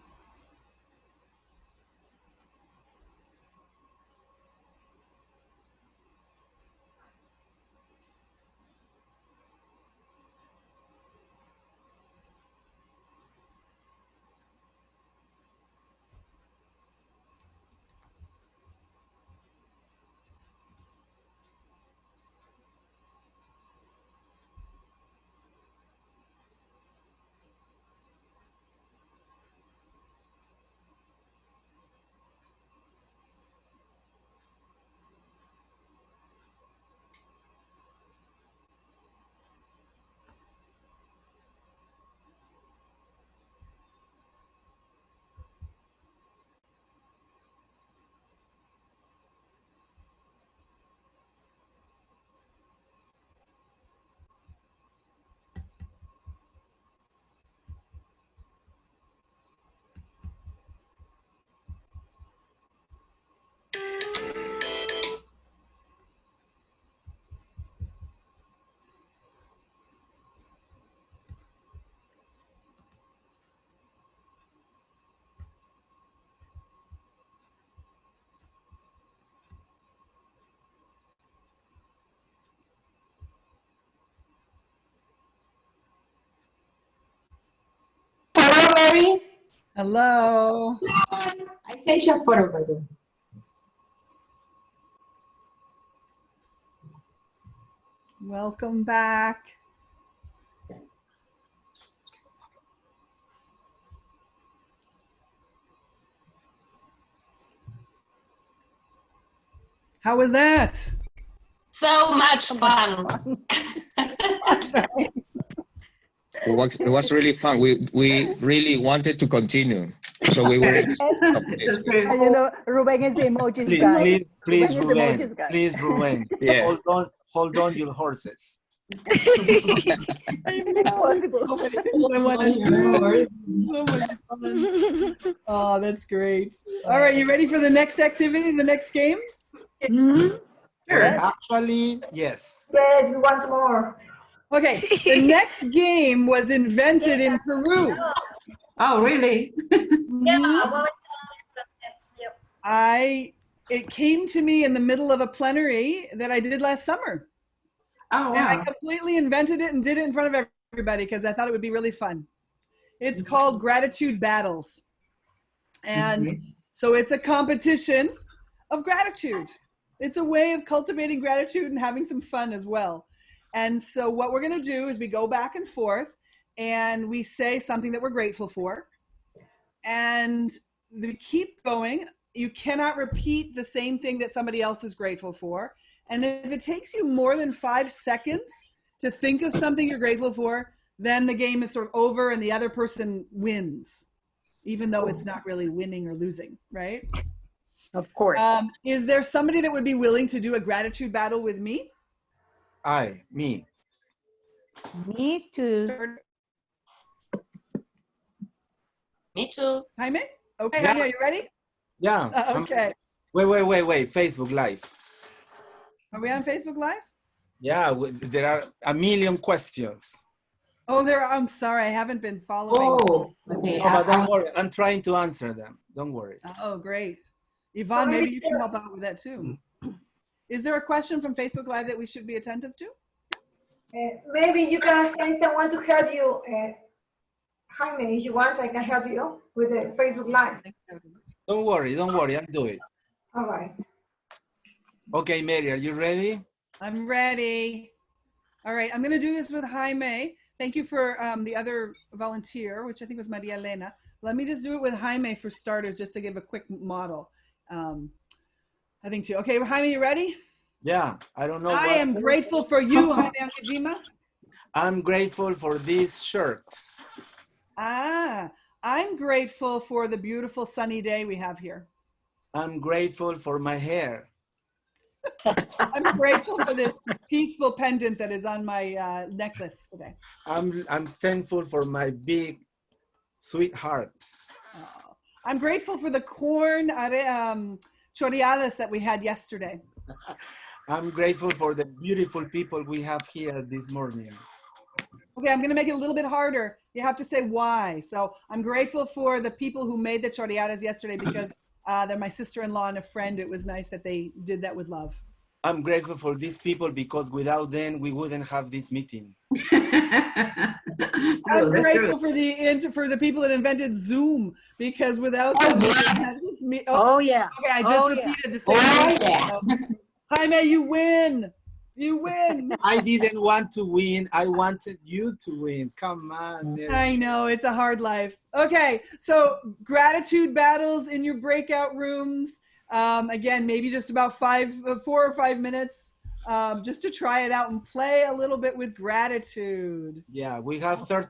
Hello, Mary. Hello. I sent you a photo, by the way. Welcome back. How was that? So much fun. It was really fun. We really wanted to continue. So we were You know, Ruben is the emojis guy. Please, Ruben is the Ruben. emojis guy. Please, Ruben. Yeah. Hold on your horses. Impossible. So many things I want to do. So much fun. Oh, that's great. All right, you ready for the next activity, the next game? Sure. Actually, yes. Yes, we want more. Okay, the next game was invented in Peru. Oh, really? Mhm. It came to me in the middle of a plenary that I did last summer. Oh, And I wow. completely invented it and did it in front of everybody because I thought it would be really fun. It's called Gratitude Battles. And so it's a competition of gratitude. It's a way of cultivating gratitude and having some fun as well. And so what we're going to do is we go back and forth and we say something that we're grateful for. And we keep going. You cannot repeat the same thing that somebody else is grateful for. And if it takes you more than 5 seconds to think of something you're grateful for, then the game is sort of over and the other person wins, even though it's not really winning or losing, right? Of course. Is there somebody that would be willing to do a gratitude battle with me? Me. Me too. Me too. Jaime? Okay, Yeah. Jaime, are you ready? Yeah. Okay. Wait. Facebook Live. Are we on Facebook Live? Yeah, there are a million questions. Oh, I'm sorry, I haven't been following. Oh, okay. No, but don't worry. I'm trying to answer them. Don't worry. Oh, great. Yvonne, maybe you can help out with that too. Is there a question from Facebook Live that we should be attentive to? Maybe you can send someone to help you. Jaime, if you want, I can help you with the Facebook Live. Don't worry. I'll do it. All right. Okay, Mary, are you ready? I'm ready. All right, I'm going to do this with Jaime. Thank you for the other volunteer, which I think was Maria Elena. Let me just do it with Jaime for starters, just to give a quick model. I think too. Okay, Jaime, you ready? Yeah, I don't know. I am grateful for you, Jaime Ankejima. I'm grateful for this shirt. I'm grateful for the beautiful sunny day we have here. I'm grateful for my hair. I'm grateful for this peaceful pendant that is on my necklace today. I'm thankful for my big, sweet heart. I'm grateful for the corn choreadas that we had yesterday. I'm grateful for the beautiful people we have here this morning. Okay, I'm going to make it a little bit harder. You have to say why. So I'm grateful for the people who made the chorreadas yesterday because they're my sister-in-law and a friend. It was nice that they did that with love. I'm grateful for these people because without them, we wouldn't have this meeting. I'm grateful for the people that invented Zoom because without them, we wouldn't have this meeting. Oh, yeah. Okay, I just repeated the same thing. Jaime, you win. You win. I didn't want to win. I wanted you to win. Come on. Mary. I know, it's a hard life. Okay, so gratitude battles in your breakout rooms. Again, maybe just about 4 or 5 minutes just to try it out and play a little bit with gratitude. Yeah, we have 30.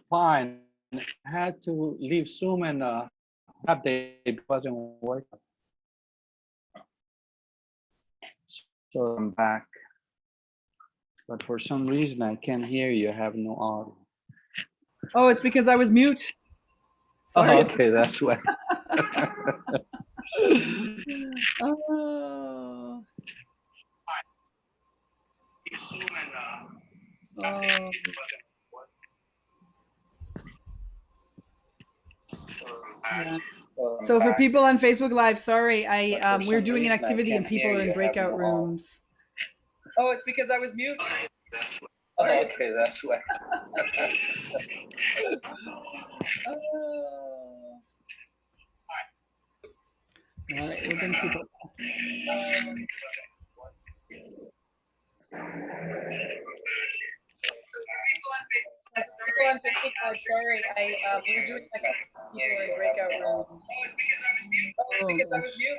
Fine. I had to leave Zoom and update wasn't working. So I'm back. But for some reason I can't hear you. I have no audio. Oh, it's because I was mute. Sorry. Oh, okay, that's why. Oh. Oh. Yeah. So for people on Facebook Live, sorry, we're doing an activity and people are in breakout rooms. Oh, it's because I was mute. Okay, that's why. All right, we're gonna keep it. People on Facebook are sorry. We're doing like people in breakout rooms. Oh, it's because I was mute.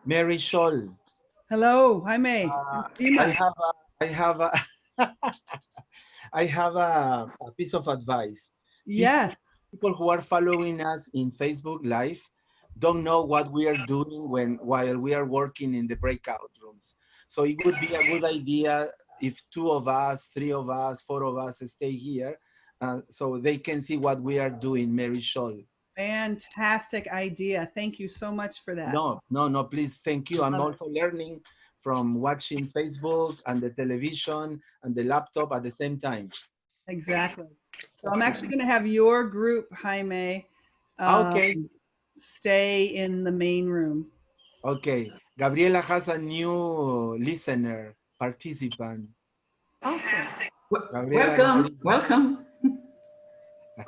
Mary Scholl. Hello, Jaime. I have a piece of advice. Yes. People who are following us in Facebook Live don't know what we are doing while we are working in the breakout rooms. So it would be a good idea if 2 of us, 3 of us, 4 of us stay here so they can see what we are doing, Mary Scholl. Fantastic idea. Thank you so much for that. No, please, thank you. I'm also learning from watching Facebook and the television and the laptop at the same time. Exactly. So I'm actually going to have your group, Jaime, Okay. stay in the main room. Okay. Gabriela has a new listener, participant. Awesome. Welcome, welcome.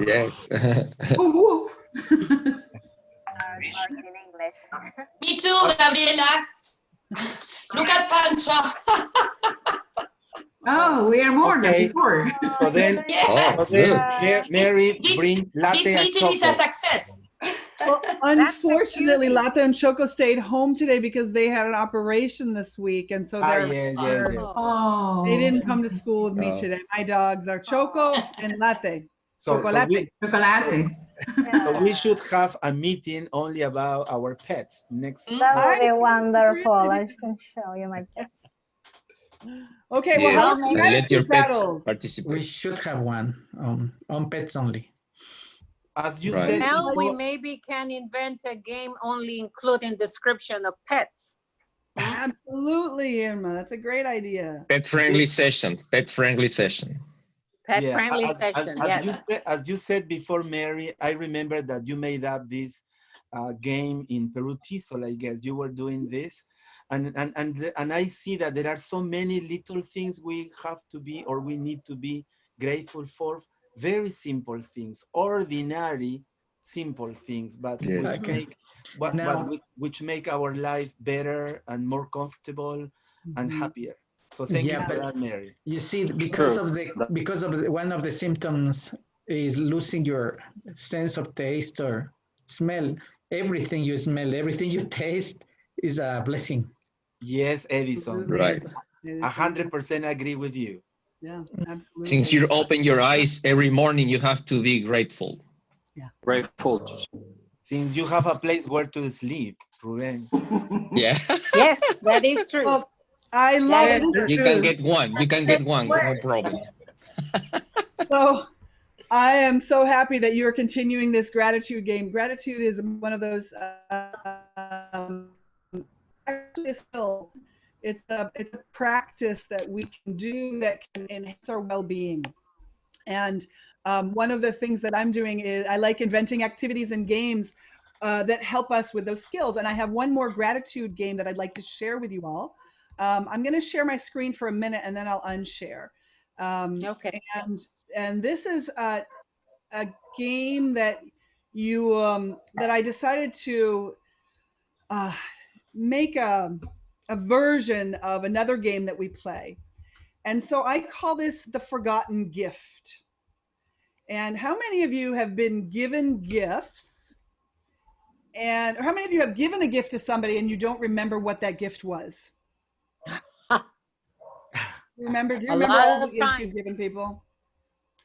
Yes. Woo, woo. Me too, Gabriela. Look at Pancho. Oh, we are more than before. So then, Mary, bring latte This and meeting is a choco. success. Well, unfortunately, Latte and Choco stayed home today because they had an operation this week, and so Yes. Oh. they didn't come to school with me Oh. today. My dogs are Choco and Latte. Chocolate. So we should have a meeting only about our pets next. That would be wonderful. I can show you my pet. Okay, well, how And let your pets participate. We should have one on pets only. As you Right. said, Now we maybe can invent a game only including description of pets. Absolutely, Irma. That's a great idea. Pet-friendly session. Pet-friendly session. Pet-friendly session, yes. As you said before, Mary, I remember that you made up this game in Peru Tisol, I guess. You were doing this. And I see that there are so many little things we have to be, or we need to be grateful for. Very simple things, ordinary, simple things, but Yes. which make our life better and more comfortable and happier. So thank you for that, Mary. You see, because of one of the symptoms is losing your sense of taste or smell. Everything you smell, everything you taste is a blessing. Yes, Edison. Right. 100% agree with you. Yeah, absolutely. Since you open your eyes every morning, you have to be grateful. Yeah. Grateful. Since you have a place where to sleep, Ruben. Yeah. Yes, that is true. Well, I love it. You can get one. You can get one. No problem. So I am so happy that you're continuing this gratitude game. Gratitude is one of those actually a skill. It's a practice that we can do that can enhance our well-being. And one of the things that I'm doing is I like inventing activities and games that help us with those skills. And I have one more gratitude game that I'd like to share with you all. I'm going to share my screen for a minute and then I'll unshare. Okay. And this is a game that that I decided to make a version of another game that we play. And so I call this the forgotten gift. And how many of you have been given gifts? Or how many of you have given a gift to somebody and you don't remember what that gift was? Do you remember all the gifts you've given people?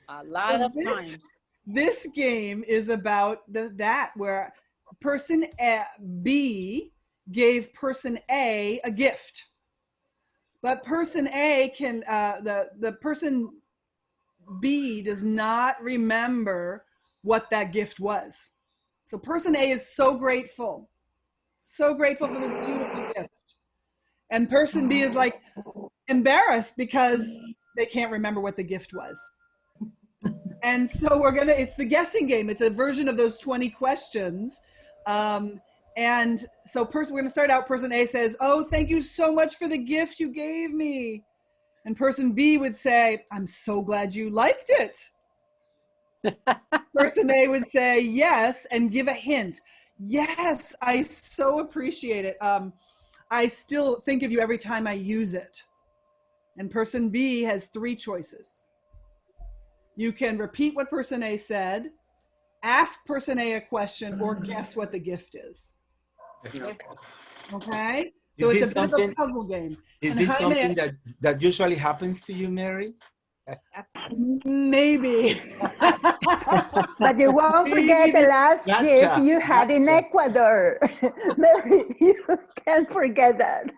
A lot of times. This game is about that where person B gave person A a gift. But person A can, the person B does not remember what that gift was. So person A is so grateful for this beautiful gift. And person B is like embarrassed because they can't remember what the gift was. And so it's the guessing game. It's a version of those 20 questions. And so we're going to start out. Person A says, "Oh, thank you so much for the gift you gave me." And person B would say, "I'm so glad you liked it." Person A would say yes and give a hint. "Yes, I so appreciate it. I still think of you every time I use it." And person B has 3 choices. You can repeat what person A said, ask person A a question, or guess what the gift is. Okay? So it's a bit of a puzzle game. Is And this Jaime, something that usually happens to you, Mary? maybe. But you won't forget the last gift you had in Ecuador. Mary, you can't forget that.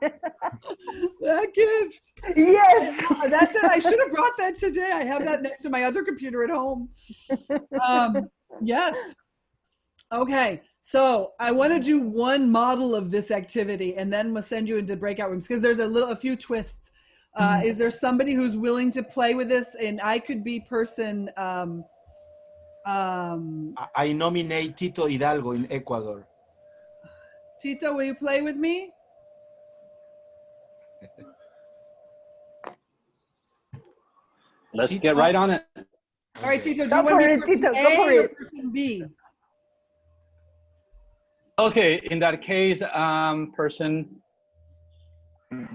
That gift. Yes. That's it. I should have brought that today. I have that next to my other computer at home. Yes. Okay. So I want to do one model of this activity, and then we'll send you into breakout rooms because there's a few twists. Is there somebody who's willing to play with this? And I could be person. I nominate Tito Hidalgo in Ecuador. Tito, will you play with me? Let's get right on it. All right, Tito, do you want to be person A or person B? Okay, in that case, person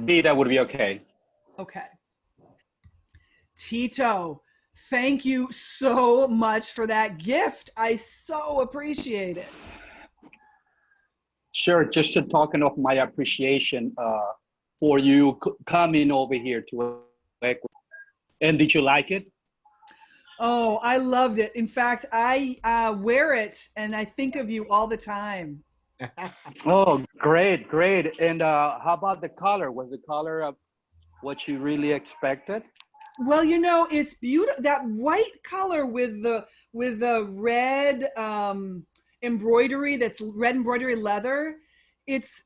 B, that would be okay. Okay. Tito, thank you so much for that gift. I so appreciate it. Sure, just to token of my appreciation for you coming over here to Ecuador. And did you like it? Oh, I loved it. In fact, I wear it and I think of you all the time. Oh, great, great. And how about the color? Was the color of what you really expected? Well, you know, it's beautiful. That white color with the red embroidery, that's red embroidery leather. It's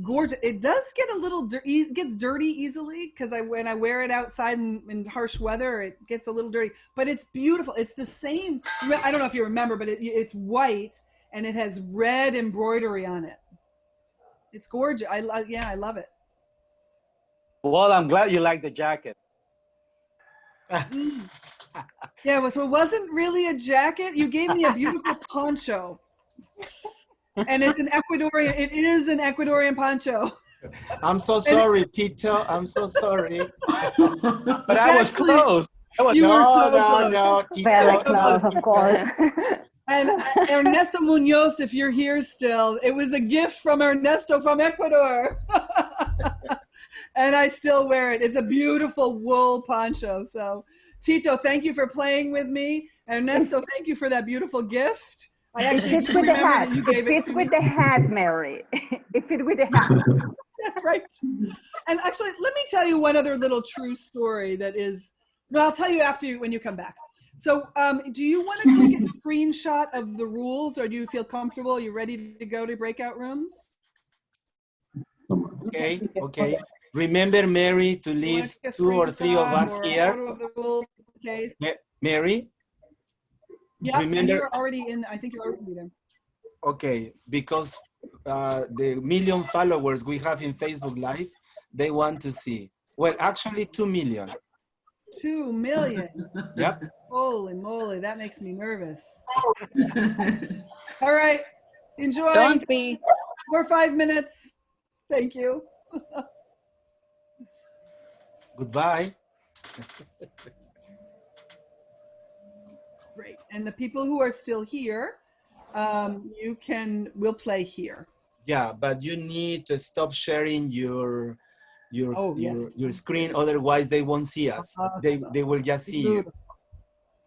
gorgeous. It does get a little it gets dirty easily because when I wear it outside in harsh weather, it gets a little dirty. But it's beautiful. It's the same. I don't know if you remember, but it's white and it has red embroidery on it. It's gorgeous. I love it. Well, I'm glad you like the jacket. Yeah, so it wasn't really a jacket. You gave me a beautiful poncho. And it's an Ecuadorian, it is an Ecuadorian poncho. I'm so sorry, Tito. I'm so sorry. But I was close. You were so close. No, Tito. Very close, of course. And Ernesto Munoz, if you're here still, it was a gift from Ernesto from Ecuador. And I still wear it. It's a beautiful wool poncho. So, Tito, thank you for playing with me. Ernesto, thank you for that beautiful gift. I actually it fits with the hat. It fits with the hat, Mary. It fits with the hat. Right. And actually, let me tell you one other little true story that is, well, I'll tell you when you come back. So do you want to take a screenshot of the rules, or do you feel comfortable? Are you ready to go to breakout rooms? Okay. Remember, Mary, to leave 2 or 3 of us here. Mary? Yeah, remember, and you're already in, I think you're already there. Okay, because the million followers we have in Facebook Live, they want to see. Well, actually 2 million. 2 million? Yep. Holy moly, that makes me nervous. All right, enjoy. Don't be. 4 or 5 minutes. Thank you. Goodbye. Great. And the people who are still here, we'll play here. Yeah, but you need to stop sharing your screen, otherwise they won't see us. They will just see you.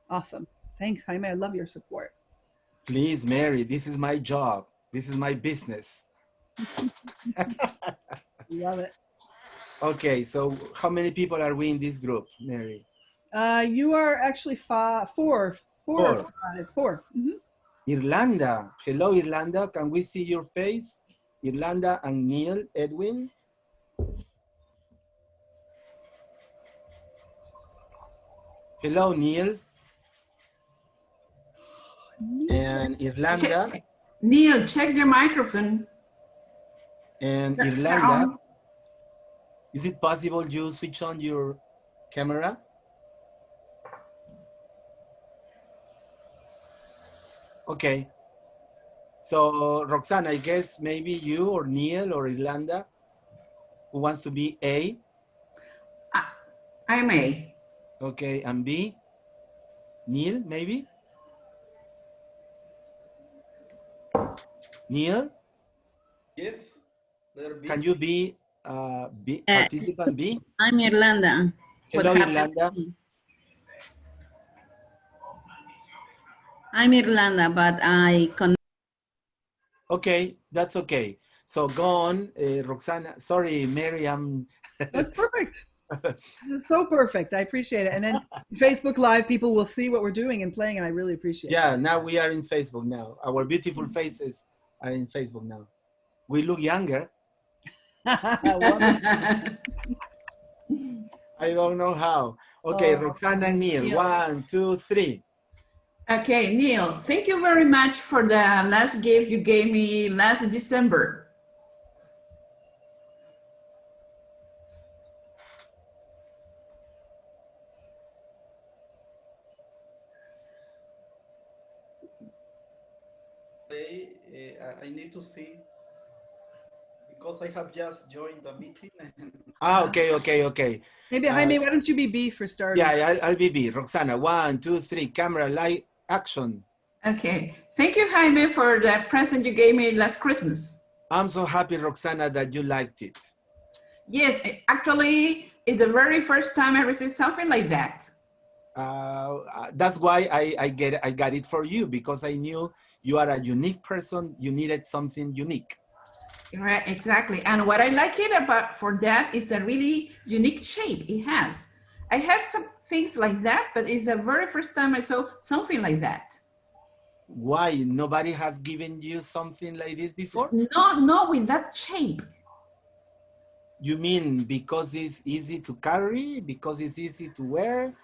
Awesome. Thanks, Jaime. I love your support. Please, Mary, this is my job. This is my business. Love it. Okay, so how many people are we in this group, Mary? You are actually 4. 4 or 5. 4. Mm-hmm. Irlanda. Hello, Irlanda. Can we see your face? Irlanda and Neil, Edwin. Hello, Neil. And Irlanda. Neil, check your microphone. And Irlanda, is it possible you switch on your camera? Okay. So Roxana, I guess maybe you or Neil or Irlanda, who wants to be A? I'm A. Okay, and B? Neil, maybe? Neil? Yes, letter B. Can you be participant B? I'm Irlanda. What Hello, happened? Irlanda. I'm Irlanda, but I Okay, that's okay. So go on, Roxana. Sorry, Mary, That's perfect. It's so perfect. I appreciate it. And then Facebook Live, people will see what we're doing and playing, and I really appreciate it. Yeah, now we are in Facebook now. Our beautiful faces are in Facebook now. We look younger. I don't know how. Okay, Roxana and Neil. 1, 2, 3. Okay, Neil, thank you very much for the last gift you gave me last December. I need to see because I have just joined the meeting. Okay. Maybe Jaime, why don't you be B for starters? Yeah, I'll be B. Roxana, 1, 2, 3. Camera, light, action. Okay, thank you, Jaime, for the present you gave me last Christmas. I'm so happy, Roxana, that you liked it. Yes, actually, it's the very first time I received something like that. That's why I got it for you, because I knew you are a unique person. You needed something unique. Right, exactly. And what I like it about for that is the really unique shape it has. I had some things like that, but it's the very first time I saw something like that. Why? Nobody has given you something like this before? No, with that shape. You mean because it's easy to carry? Because it's easy to wear?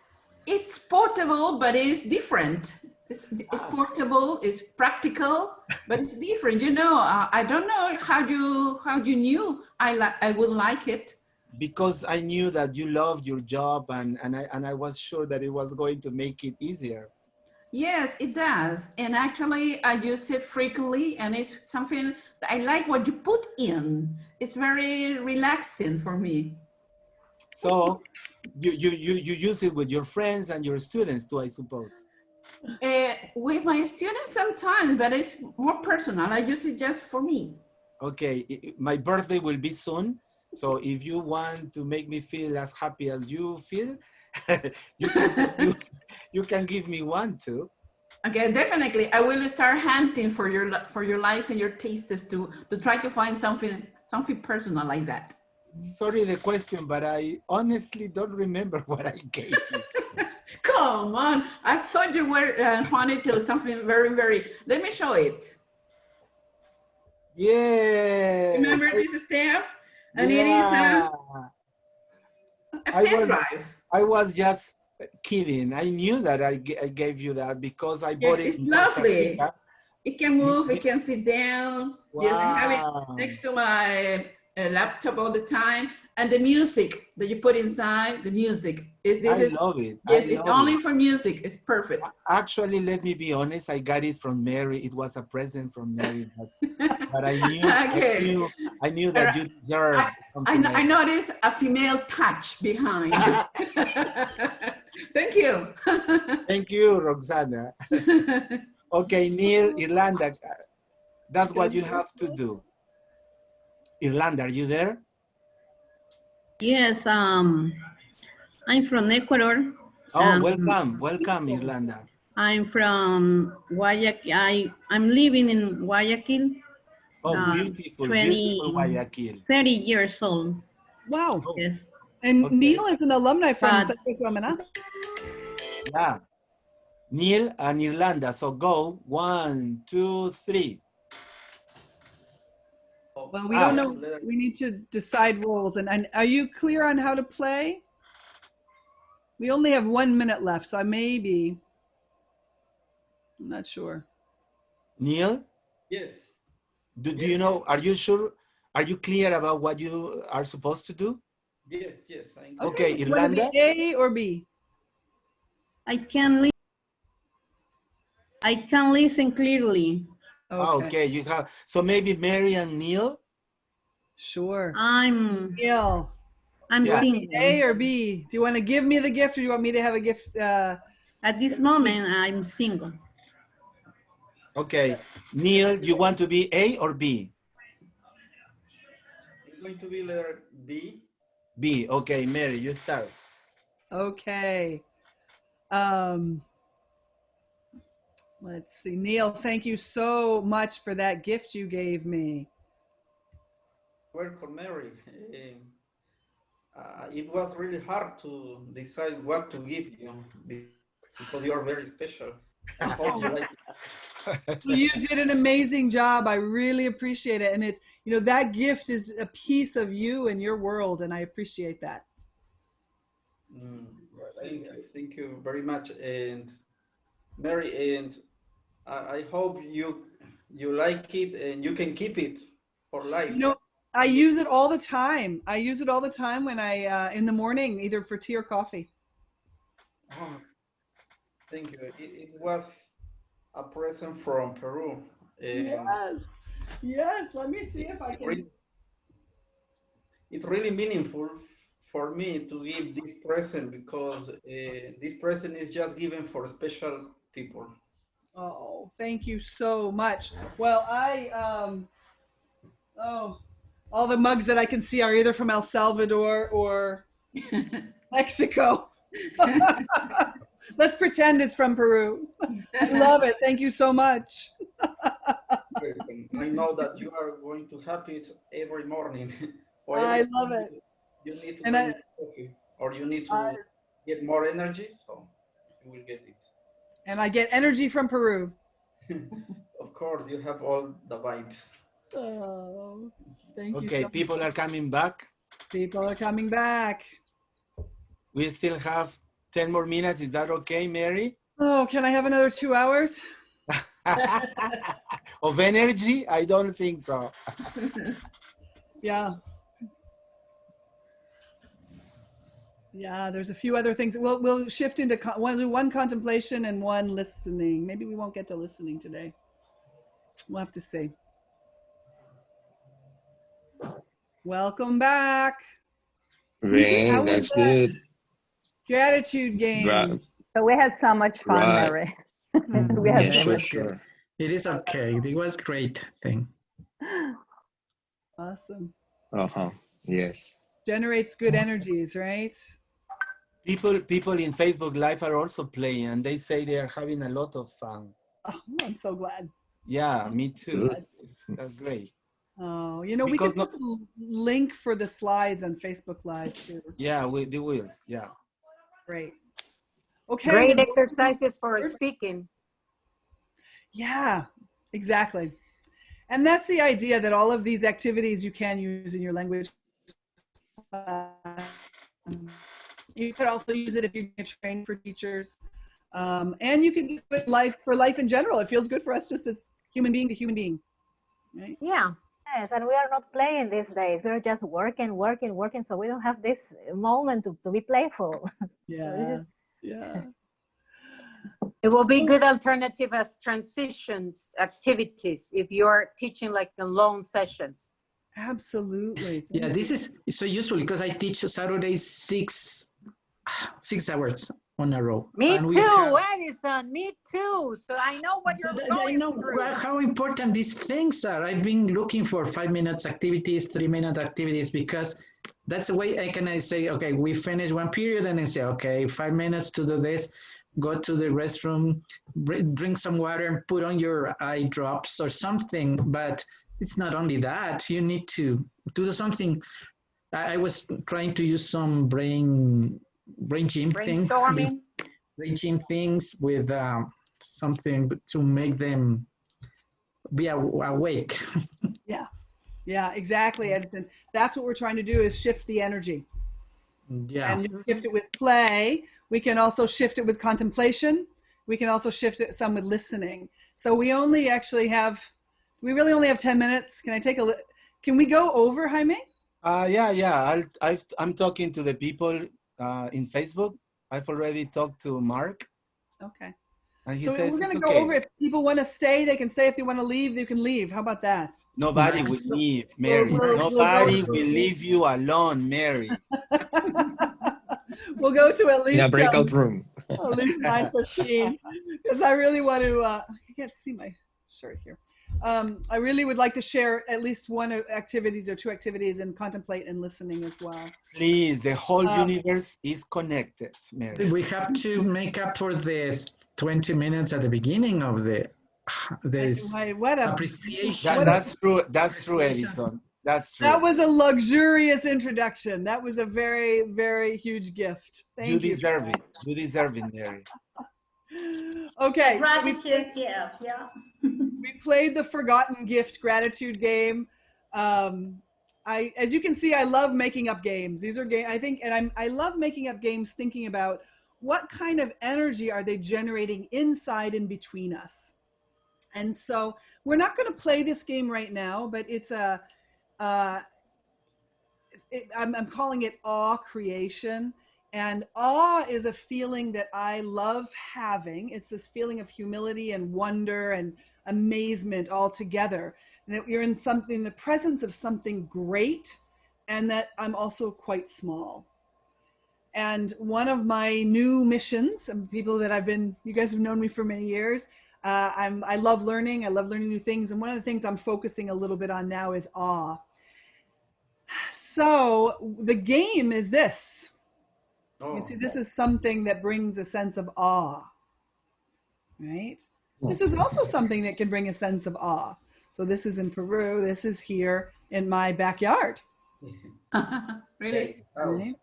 It's portable, but it's different. It's portable, it's practical, but it's different. You know, I don't know how you knew I would like it. Because I knew that you loved your job, and I was sure that it was going to make it easier. Yes, it does. And actually, I use it frequently, and it's something that I like what you put in. It's very relaxing for me. So you use it with your friends and your students too, I suppose. With my students sometimes, but it's more personal. I use it just for me. Okay, my birthday will be soon. So if you want to make me feel as happy as you feel, you can give me one too. Okay, definitely. I will start hunting for your likes and your tastes to try to find something personal like that. Sorry the question, but I honestly don't remember what I gave you. Come on, I thought you were funny to something very. Let me show it. Yes. Remember this staff? And yeah. It is a pen drive. I was just kidding. I knew that I gave you that because I bought it. It's lovely. It can move. It can sit down. Wow. Yes, I have it next to my laptop all the time. And the music that you put inside, the music. I love it. Yes, it's only for music. It's perfect. Actually, let me be honest. I got it from Mary. It was a present from Mary. But I knew, okay. I knew that you deserved something. I noticed a female touch behind. Thank you. Thank you, Roxana. Okay, Neil, Irlanda, that's what you have to do. Irlanda, are you there? Yes, I'm from Ecuador. Oh, welcome, Irlanda. I'm from Guayaquil. I'm living in Guayaquil. Oh, beautiful Guayaquil. 30 years old. Wow. Yes. And okay. Neil is an alumni from Yeah. Neil and Irlanda. So go, 1, 2, 3. Well, we don't know. We need to decide roles. And are you clear on how to play? We only have 1 minute left, so I'm not sure. Neil? Yes. Do you know, are you sure Are you clear about what you are supposed to do? Yes, yes. Okay, You want to Irlanda? be A or B? I can listen clearly. Okay, you have, so maybe Mary and Neil? Sure. I'm Neil. I'm Yeah. single. A or B? Do you want to give me the gift, or do you want me to have a gift? At this moment, I'm single. Okay, Neil, you want to be A or B? It's going to be letter B. B. Okay, Mary, you start. Okay. Let's see. Neil, thank you so much for that gift you gave me. Welcome, Mary. It was really hard to decide what to give you because you are very special. I hope you like it. You did an amazing job. I really appreciate it. And that gift is a piece of you and your world, and I appreciate that. Thank you very much. And Mary, and I hope you like it and you can keep it for life. I use it all the time. I use it all the time when in the morning, either for tea or coffee. Oh, thank you. It was a present from Peru. And Yes. Let me see if I can. It's really meaningful for me to give this present because this present is just given for special people. Oh, thank you so much. Well, all the mugs that I can see are either from El Salvador or Mexico. Let's pretend it's from Peru. I love it. Thank you so much. I know that you are going to have it every morning. I love it. You need to And drink coffee, or you need to get more energy, so you will get it. And I get energy from Peru. Of course, you have all the vibes. Oh, thank you. Okay, So people much. are coming back. People are coming back. We still have 10 more minutes. Is that okay, Mary? Oh, can I have another 2 hours? Of energy? I don't think so. Yeah. Yeah, there's a few other things. We'll shift into one contemplation and one listening. Maybe we won't get to listening today. We'll have to see. Welcome back. Great, that's good. Gratitude game. So we had so much fun, Right. Mary. We had Yeah, so much sure. It is okay. It was great thing. Awesome. Yes. Generates good energies, right? People in Facebook Live are also playing, and they say they are having a lot of fun. Oh, I'm so glad. Yeah, me too. That's great. Oh, we could put the link for the slides on Facebook Live too. Yeah, they will. Yeah. Great. Okay. Great exercises for speaking. Yeah, exactly. And that's the idea, that all of these activities you can use in your language. You could also use it if you're trained for teachers. And you can use it for life in general. It feels good for us just as human being to human being. Right? Yeah. Yes, and we are not playing these days. We're just working. So we don't have this moment to be playful. Yeah. Yeah. It will be good alternative as transitions activities if you're teaching like in long sessions. Absolutely. Yeah, this is so useful because I teach Saturdays 6 hours on a row. Me and too, Edison. Me too. So I know what you're going I know through. how important these things are. I've been looking for 5 minutes activities, 3-minute activities, because that's the way I can say, okay, we finish one period and then say, okay, 5 minutes to do this, go to the restroom, drink some water and put on your eye drops or something. But it's not only that, you need to do something. I was trying to use some brain gym things. Brain gym things with something to make them be awake. Yeah, exactly, Edison. That's what we're trying to do, is shift the energy. Yeah. And you shift it with play. We can also shift it with contemplation. We can also shift it some with listening. So we really only have 10 minutes. Can I take Can we go over, Jaime? Yeah. I'm talking to the people in Facebook. I've already talked to Mark. Okay. And he So says we're going it's to go okay. over. If people want to stay, they can stay. If they want to leave, they can leave. How about that? Nobody will leave, Mary. We'll Nobody go will leave you alone, Mary. We'll go to at In a least breakout room. at least 9:15 because I really want to. I can't see my shirt here. I really would like to share at least one activities or two activities and contemplate and listening as well. Please, the whole universe is connected, Mary. We have to make up for the 20 minutes at the beginning of this appreciation. That's true. That's true, Edison. That's true. That was a luxurious introduction. That was a very, very huge gift. Thank you. You deserve it. You deserve it, Mary. Okay. Gratitude gift, yeah. We played the forgotten gift gratitude game. As you can see, I love making up games. These are games, I think, and I love making up games thinking about what kind of energy are they generating inside and between us. And so we're not going to play this game right now, but it's I'm calling it awe creation. And awe is a feeling that I love having. It's this feeling of humility and wonder and amazement all together. And that you're in the presence of something great, and that I'm also quite small. And one of my new missions, and people that you guys have known me for many years, I love learning. I love learning new things. And one of the things I'm focusing a little bit on now is awe. So the game is this. You see, this is something that brings a sense of awe, right? This is also something that can bring a sense of awe. So this is in Peru. This is here in my backyard. Really? Right?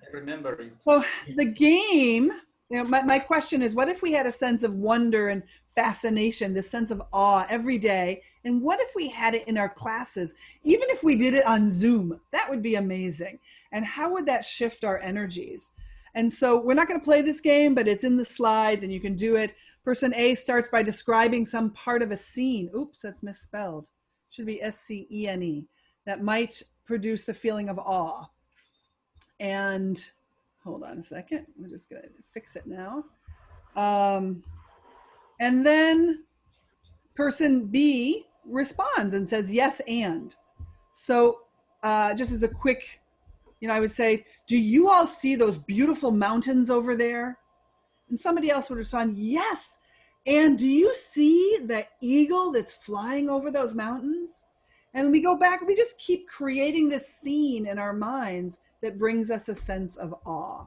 I remember it. So the game, my question is, what if we had a sense of wonder and fascination, this sense of awe every day? And what if we had it in our classes, even if we did it on Zoom? That would be amazing. And how would that shift our energies? And so we're not going to play this game, but it's in the slides and you can do it. Person A starts by describing some part of a scene. Oops, that's misspelled. Should be SCENE. That might produce the feeling of awe. And hold on a second. We're just going to fix it now. And then person B responds and says, yes, and. So just as a quick, I would say, do you all see those beautiful mountains over there? And somebody else would respond, yes. And do you see the eagle that's flying over those mountains? And we go back, we just keep creating this scene in our minds that brings us a sense of awe.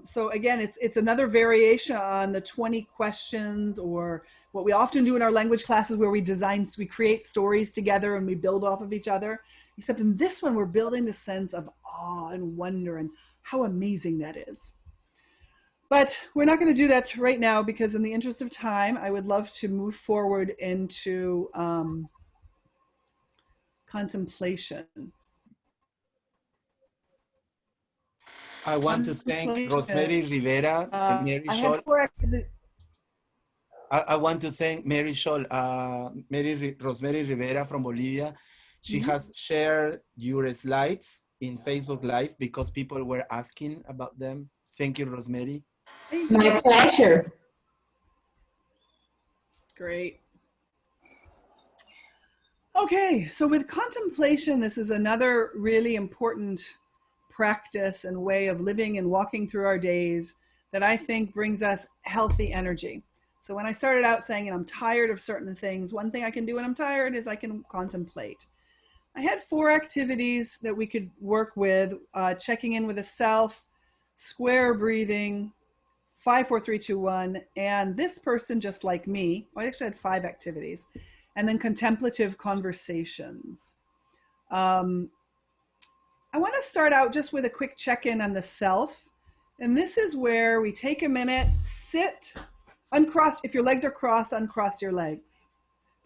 So again, it's another variation on the 20 questions, or what we often do in our language classes where we create stories together and we build off of each other. Except in this one, we're building the sense of awe and wonder and how amazing that is. But we're not going to do that right now because in the interest of time, I would love to move forward into contemplation. I want to thank Rosemary Rivera and Mary Scholl. I want to thank Mary Scholl, Rosemary Rivera from Bolivia. She has shared your slides in Facebook Live because people were asking about them. Thank you, Rosemary. My pleasure. Great. Okay, so with contemplation, this is another really important practice and way of living and walking through our days that I think brings us healthy energy. So when I started out saying, I'm tired of certain things, one thing I can do when I'm tired is I can contemplate. I had 4 activities that we could work with, checking in with the self, square breathing, 5, 4, 3, 2, 1, and this person just like me. I actually had 5 activities, and then contemplative conversations. I want to start out just with a quick check-in on the self. And this is where we take a minute, sit, uncross. If your legs are crossed, uncross your legs.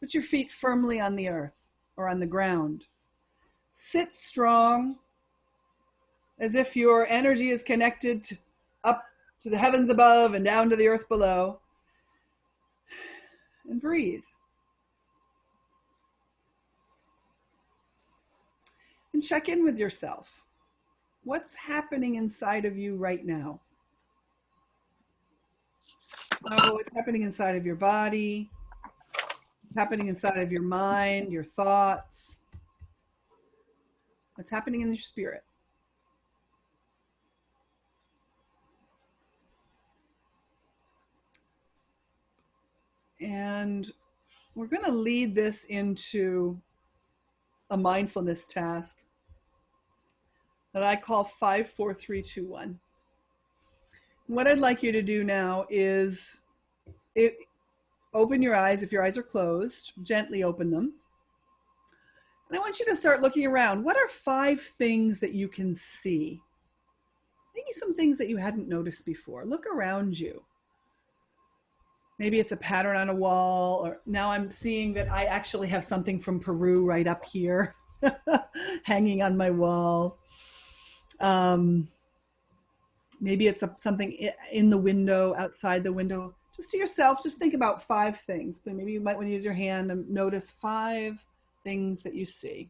Put your feet firmly on the earth or on the ground. Sit strong, as if your energy is connected up to the heavens above and down to the earth below. And breathe. And check in with yourself. What's happening inside of you right now? Oh, it's happening inside of your body. It's happening inside of your mind, your thoughts. What's happening in your spirit? And we're going to lead this into a mindfulness task that I call 5, 4, 3, 2, 1. What I'd like you to do now is open your eyes. If your eyes are closed, gently open them. And I want you to start looking around. What are 5 things that you can see? Maybe some things that you hadn't noticed before. Look around you. Maybe it's a pattern on a wall, or now I'm seeing that I actually have something from Peru right up here hanging on my wall. Maybe it's something in the window, outside the window. Just to yourself, just think about 5 things. But maybe you might want to use your hand and notice 5 things that you see.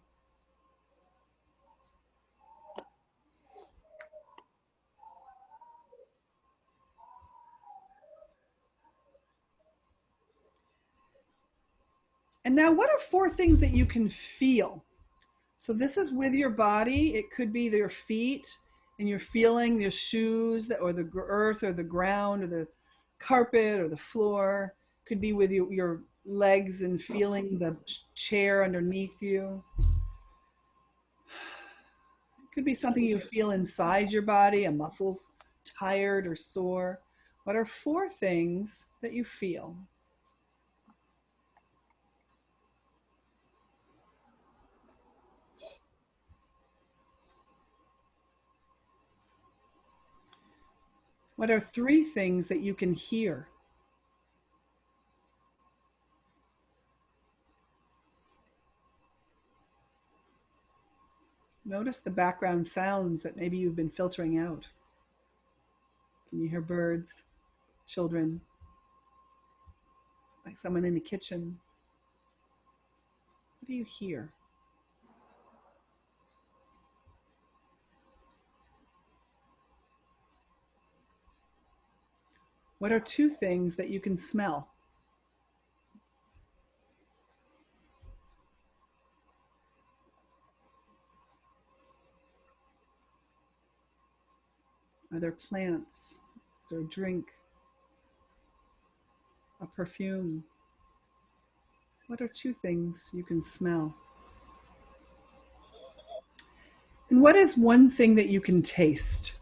And now, what are 4 things that you can feel? So this is with your body. It could be your feet, and you're feeling your shoes, or the earth, or the ground, or the carpet, or the floor. It could be with your legs and feeling the chair underneath you. It could be something you feel inside your body, a muscle's tired or sore. What are 4 things that you feel? What are 3 things that you can hear? Notice the background sounds that maybe you've been filtering out. Can you hear birds, children, like someone in the kitchen? What do you hear? What are 2 things that you can smell? Are there plants? Is there a drink? A perfume? What are 2 things you can smell? And what is 1 thing that you can taste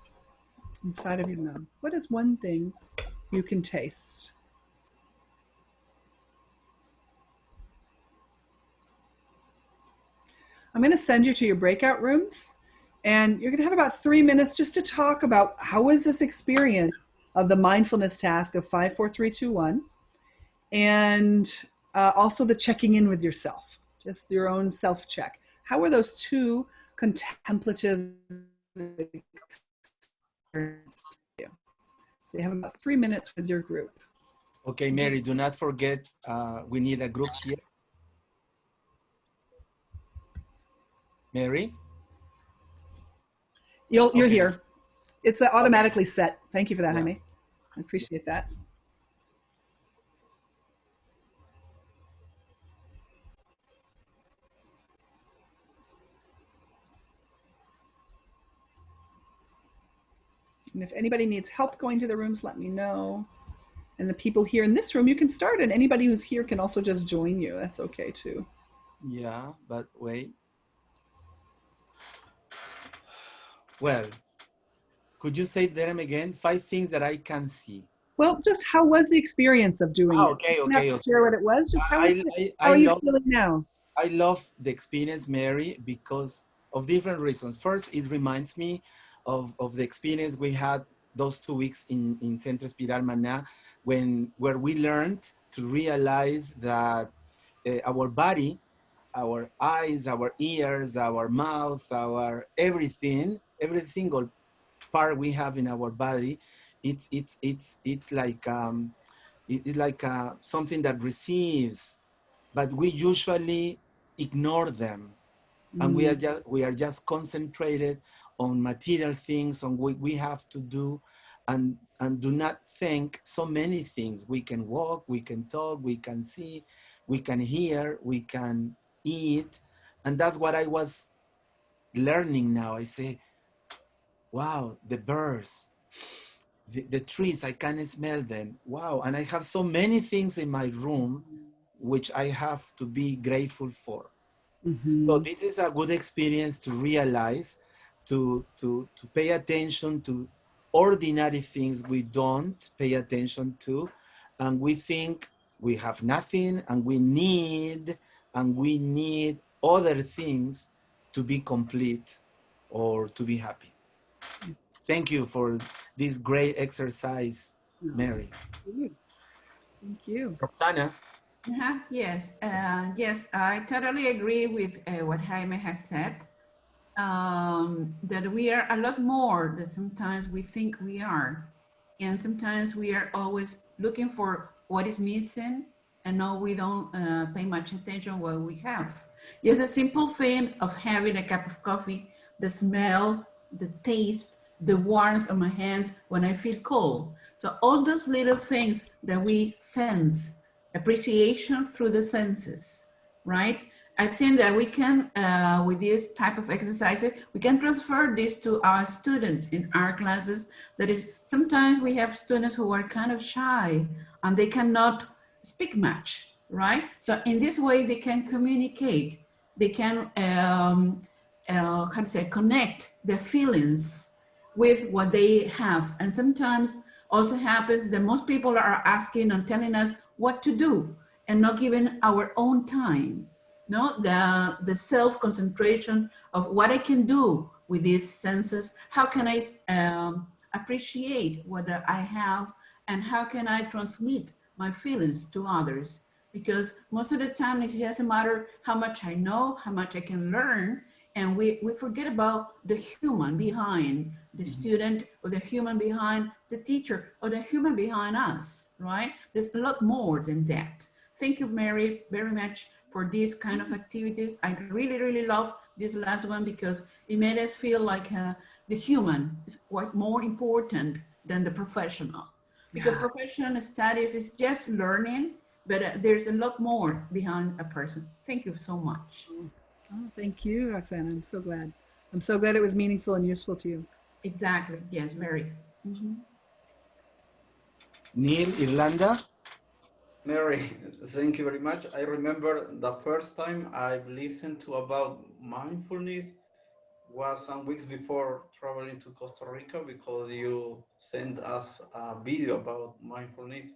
inside of your mouth? What is 1 thing you can taste? I'm going to send you to your breakout rooms, and you're going to have about 3 minutes just to talk about how was this experience of the mindfulness task of 5, 4, 3, 2, 1, and also the checking in with yourself, just your own self-check. How were those 2 contemplative experiences? So you have about 3 minutes with your group. Okay, Mary, do not forget we need a group here. Mary? You're here. It's automatically set. Thank you for that, Jaime. I appreciate that. And if anybody needs help going to the rooms, let me know. And the people here in this room, you can start, and anybody who's here can also just join you. That's okay too. Yeah, but wait. Well, could you say them again? 5 things that I can see. Well, just how was the experience of doing it? Okay, You don't have to share what it was. Just how are you feeling now? I love the experience, Mary, because of different reasons. First, it reminds me of the experience we had those 2 weeks in Centro Espiral Maná, where we learned to realize that our body, our eyes, our ears, our mouth, our everything, every single part we have in our body, it's like something that receives, but we usually ignore them. and we are just concentrated on material things, on what we have to do, and do not think so many things. We can walk, we can talk, we can see, we can hear, we can eat. And that's what I was learning now. I say, wow, the birds, the trees, I can smell them. Wow. And I have so many things in my room which I have to be grateful for. So this is a good experience to realize, to pay attention to ordinary things we don't pay attention to, and we think we have nothing, and we need other things to be complete or to be happy. Thank you for this great exercise, Mary. Thank you. Roxana. Yes, yes, I totally agree with what Jaime has said. That we are a lot more than sometimes we think we are. And sometimes we are always looking for what is missing, and no, we don't pay much attention what we have. Just a simple thing of having a cup of coffee, the smell, the taste, the warmth of my hands when I feel cold. So all those little things that we sense, appreciation through the senses, right? I think that we can, with this type of exercises, we can transfer this to our students in our classes. That is, sometimes we have students who are kind of shy and they cannot speak much, right? So in this way, they can communicate. They can, how to say, connect their feelings with what they have. And sometimes also happens that most people are asking and telling us what to do and not giving our own time. No, the self-concentration of what I can do with these senses, how can I appreciate what I have, and how can I transmit my feelings to others? Because most of the time it's just a matter how much I know, how much I can learn, and we forget about the human behind the student, or the human behind the teacher, or the human behind us, right? There's a lot more than that. Thank you, Mary, very much for these kind of activities. I really, really love this last one because it made us feel like the human is quite more important than the professional. Because professional studies is just learning, but there's a lot more behind a person. Thank you so much. Oh, thank you, Roxanne. I'm so glad. I'm so glad it was meaningful and useful to you. Exactly. Yes, very. Neil, Irlanda. Mary, thank you very much. I remember the first time I've listened to about mindfulness was some weeks before traveling to Costa Rica, because you sent us a video about mindfulness.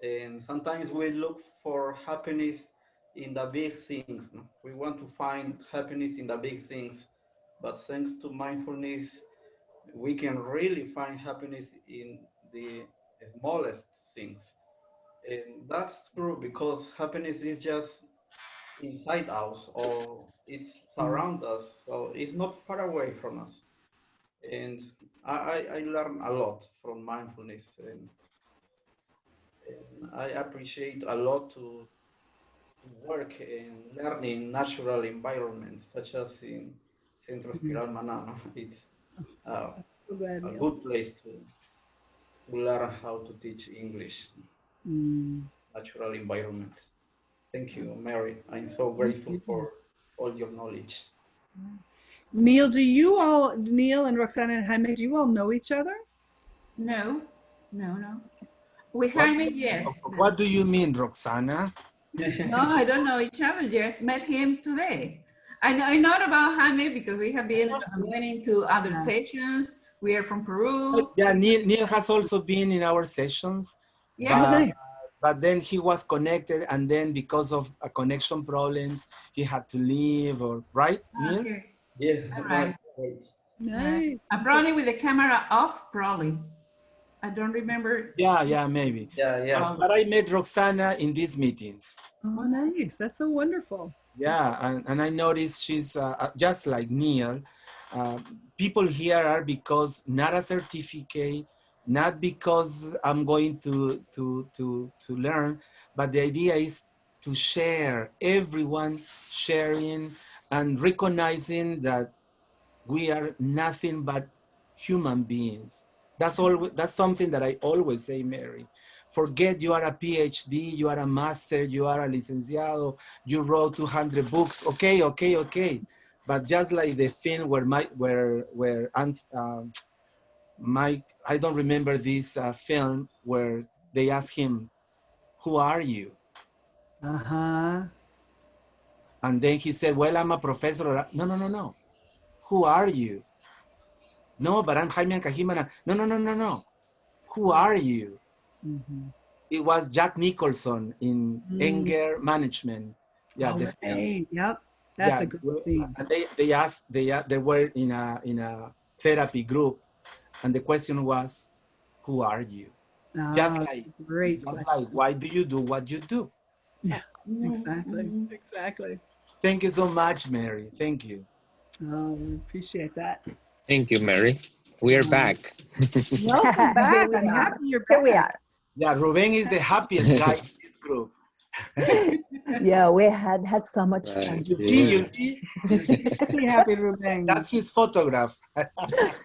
And sometimes we look for happiness in the big things. No? We want to find happiness in the big things, but thanks to mindfulness, we can really find happiness in the smallest things. And that's true, because happiness is just inside us, or it's surround us, so it's not far away from us. And I learn a lot from mindfulness, and I appreciate a lot to work and learn in natural environments, such as in Centro Espiral Maná. It's So glad, a Neil. good place to learn how to teach English, natural environments. Thank you, Mary. I'm so grateful for all your knowledge. Neil, Neil and Roxana and Jaime, do you all know each other? No, no. With Jaime, yes. What do you mean, Roxana? No, I don't know each other. Just met him today. I know about Jaime because we have been going into other sessions. We are from Peru. Yeah, Neil has also been in our sessions, Yeah. but then he was connected, and then because of connection problems, he had to leave. Or right, Neil? Okay. Yes, All right. Nice. Probably with the camera off, probably. I don't remember. Yeah, maybe. Yeah. But I met Roxana in these meetings. Oh, nice. That's so wonderful. Yeah, and I noticed she's just like Neil. People here are because not a certificate, not because I'm going to learn, but the idea is to share, everyone sharing and recognizing that we are nothing but human beings. That's something that I always say, Mary. Forget you are a PhD, you are a master, you are a licenciado, you wrote 200 books. Okay, okay, okay. But just like the film where Mike, I don't remember this film where they ask him, "Who are you?" And then he said, "Well, I'm a professor." No, no, no, no. Who are you? No, but I'm Jaime Ancajimana. No, no, no, no, no. Who are you? It was Jack Nicholson in Anger Management. Yeah, Oh, the film. right. Yep. That's a great scene. And they were in a therapy group, and the question was, "Who are you?" Just Great question. why do you do what you do? Yeah, exactly. Exactly. Thank you so much, Mary. Thank you. Oh, we appreciate that. Thank you, Mary. We are back. Welcome back. Here we I'm are. happy you're Here we back. are. Yeah, Ruben is the happiest guy in this group. Yeah, we had so much fun. You see, you see, you see. See, happy Ruben. That's his photograph. Fantastic.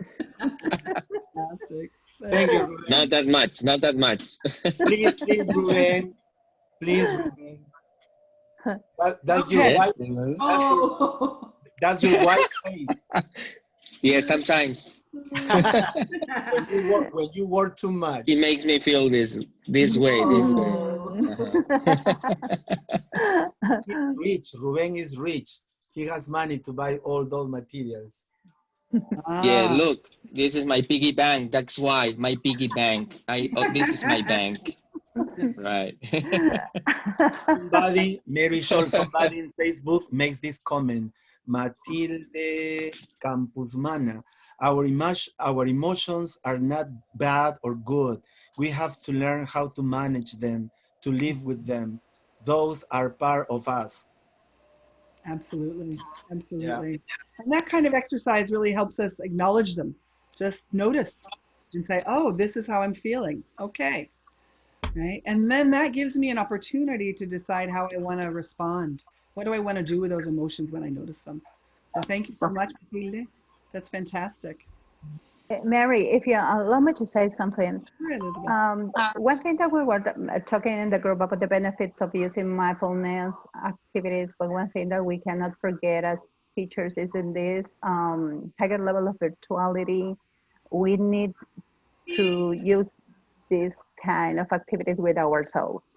Thank you, Ruben. Not that much, not that much. Please, Ruben. Please, Ruben. That's Okay. your white. Oh. That's your white face. Yeah, sometimes. When you work too much. It makes me feel this way. He's rich. Ruben is rich. He has money to buy all those materials. Yeah, look, this is my piggy bank. That's why my piggy bank. This is my bank. Right. Mary Scholl, somebody in Facebook makes this comment. Matilde Campusmana. Our emotions are not bad or good. We have to learn how to manage them, to live with them. Those are part of us. Absolutely. Absolutely. And that kind of exercise really helps us acknowledge them. Just notice and say, oh, this is how I'm feeling. Okay. Right. And then that gives me an opportunity to decide how I want to respond. What do I want to do with those emotions when I notice them? So thank you so much, Matilde. That's fantastic. Mary, if you allow me to say something. Sure, Elizabeth. One thing that we were talking in the group about the benefits of using mindfulness activities, but one thing that we cannot forget as teachers is in this higher level of virtuality, we need to use this kind of activities with ourselves.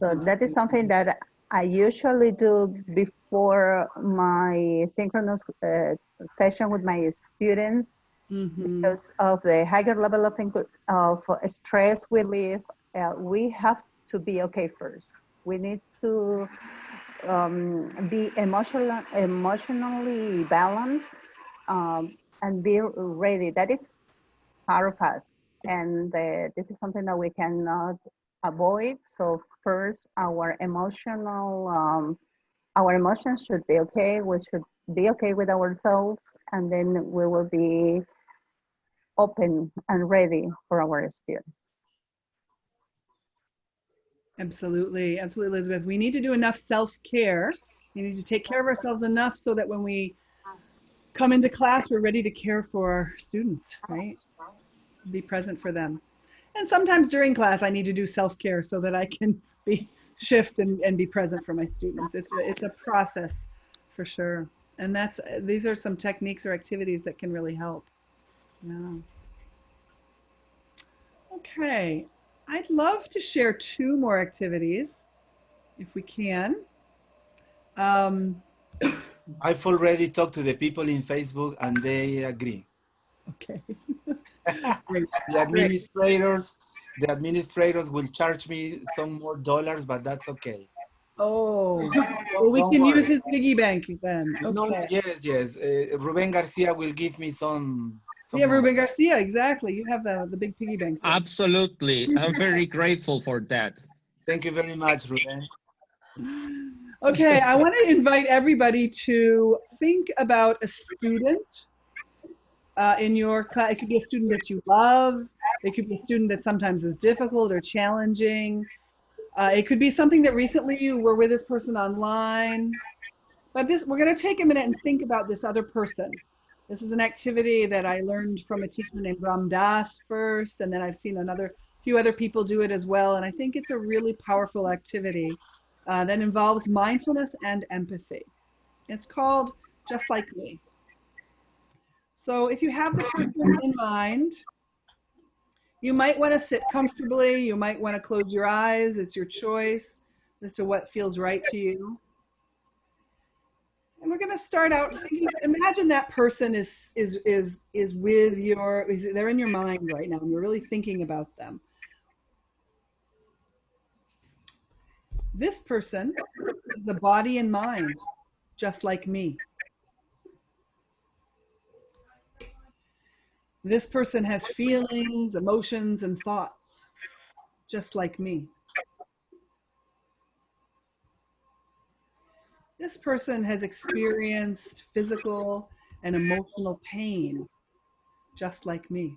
So that is something that I usually do before my synchronous session with my students. Because of the higher level of stress we live, we have to be okay first. We need to be emotionally balanced and be ready. That is part of us. And this is something that we cannot avoid. So first, our emotions should be okay. We should be okay with ourselves, and then we will be open and ready for our students. Absolutely. Absolutely, Elizabeth. We need to do enough self-care. We need to take care of ourselves enough so that when we come into class, we're ready to care for our students, right? Be present for them. And sometimes during class, I need to do self-care so that I can shift and be present for my students. It's a process for sure. And these are some techniques or activities that can really help. Yeah. Okay, I'd love to share 2 more activities, if we can. I've already talked to the people in Facebook and they agree. Okay. The administrators will charge me some more dollars, but that's okay. Oh, well, we can use his piggy bank then. Okay. No, yes. Ruben Garcia will give me some yeah, Ruben Garcia, exactly. You have the big piggy bank. There. Absolutely. I'm very grateful for that. Thank you very much, Ruben. Okay, I want to invite everybody to think about a student in your class. It could be a student that you love. It could be a student that sometimes is difficult or challenging. It could be something that recently you were with this person online. But we're going to take a minute and think about this other person. This is an activity that I learned from a teacher named Ram Dass first, and then I've seen few other people do it as well. And I think it's a really powerful activity that involves mindfulness and empathy. It's called Just Like Me. So if you have the person in mind, you might want to sit comfortably. You might want to close your eyes. It's your choice as to what feels right to you. And we're going to start out thinking, imagine that person is with they're in your mind right now, and you're really thinking about them. This person is a body and mind, just like me. This person has feelings, emotions, and thoughts, just like me. This person has experienced physical and emotional pain, just like me.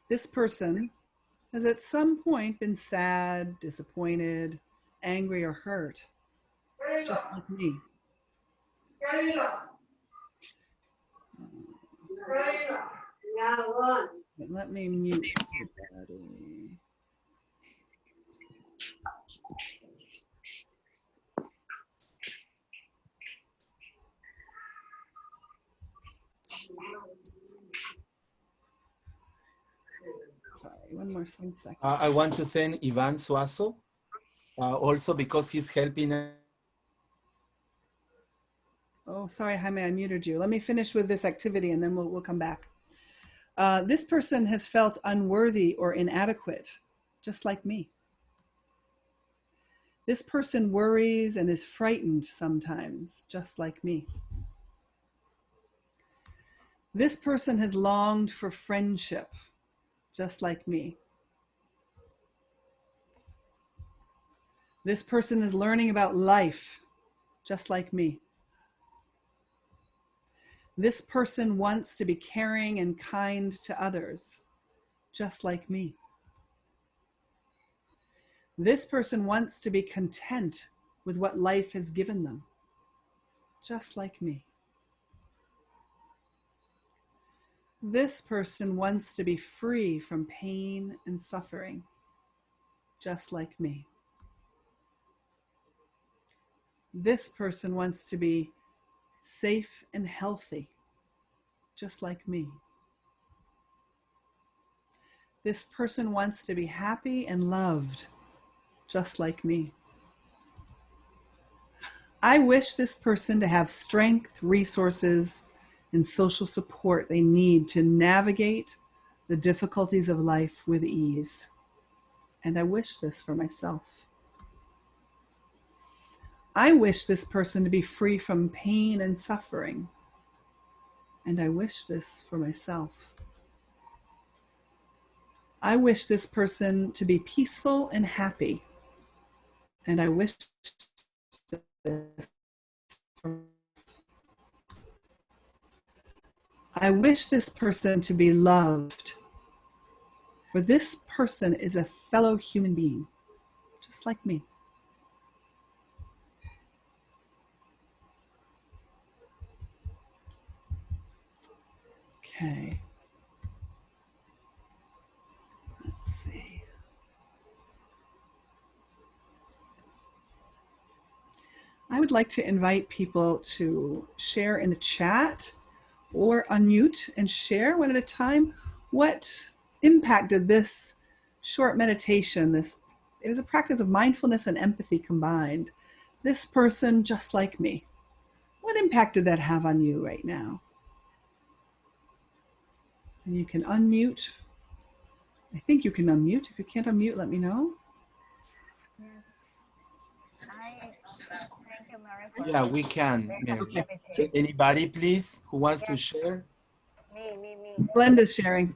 This person has at some point been sad, disappointed, angry, or hurt, just like me. Let me mute everybody. Sorry, one second. I want to thank Ivan Suazo, also because he's helping. Oh, sorry, Jaime, I muted you. Let me finish with this activity and then we'll come back. This person has felt unworthy or inadequate, just like me. This person worries and is frightened sometimes, just like me. This person has longed for friendship, just like me. This person is learning about life, just like me. This person wants to be caring and kind to others, just like me. This person wants to be content with what life has given them, just like me. This person wants to be free from pain and suffering, just like me. This person wants to be safe and healthy, just like me. This person wants to be happy and loved, just like me. I wish this person to have strength, resources, and social support they need to navigate the difficulties of life with ease. And I wish this for myself. I wish this person to be free from pain and suffering. And I wish this for myself. I wish this person to be peaceful and happy. And I wish this for I wish this person to be loved, for this person is a fellow human being, just like me. Okay. Let's see. I would like to invite people to share in the chat or unmute and share one at a time what impacted this short meditation. It was a practice of mindfulness and empathy combined. This person just like me. What impact did that have on you right now? And you can unmute. I think you can unmute. If you can't unmute, let me know. Thank you, Mary. Yeah, we can, Mary. Okay. So anybody, please, who wants to share? Me. Glenda's sharing.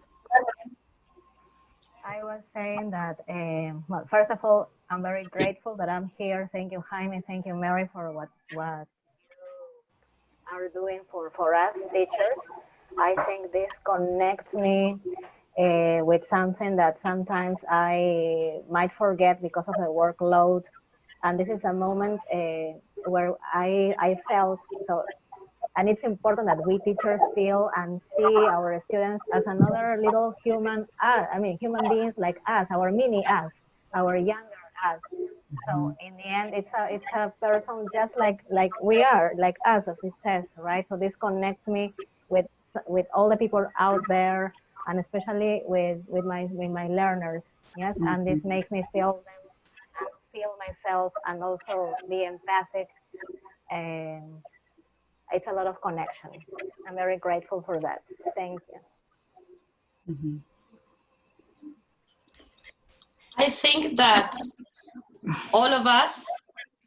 I was saying that, well, first of all, I'm very grateful that I'm here. Thank you, Jaime. Thank you, Mary, for what you are doing for us teachers. I think this connects me with something that sometimes I might forget because of the workload. And this is a moment where I felt so, and it's important that we teachers feel and see our students as another little human, human beings like us, our mini us, our younger us. So in the end, it's a person just like we are, like us, as it says, right? So this connects me with all the people out there, and especially with my learners, yes. And this makes me feel them and feel myself, and also be empathic. And it's a lot of connection. I'm very grateful for that. Thank you. I think that all of us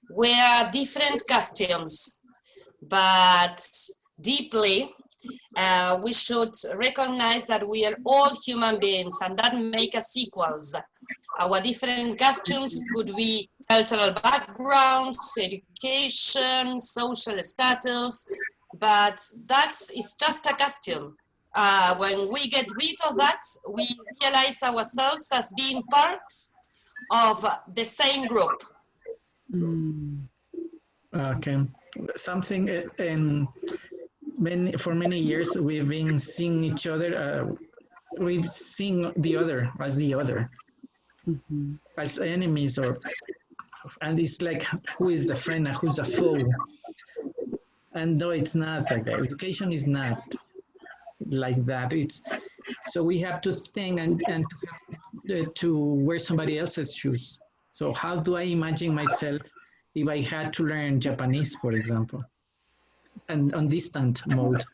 wear different costumes, but deeply we should recognize that we are all human beings, and that make us equals. Our different costumes could be cultural backgrounds, education, social status, but that is just a costume. When we get rid of that, we realize ourselves as being part of the same group. Okay, something for many years we've been seeing each other. We've seen the other as the other, as enemies, and it's like who is the friend and who's the foe. And though it's not like that, education is not like that. It's so we have to think and to wear somebody else's shoes. So how do I imagine myself if I had to learn Japanese, for example, and on distant mode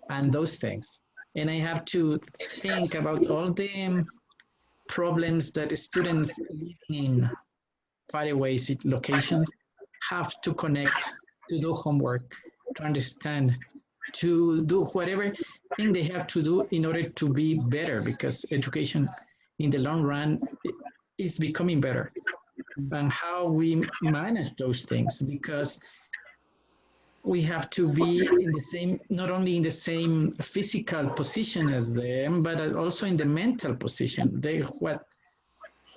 and those things? And I have to think about all the problems that students living in faraway locations have to connect, to do homework, to understand, to do whatever thing they have to do in order to be better, because education in the long run is becoming better. And how we manage those things, because we have to be in the same, not only in the same physical position as them, but also in the mental position.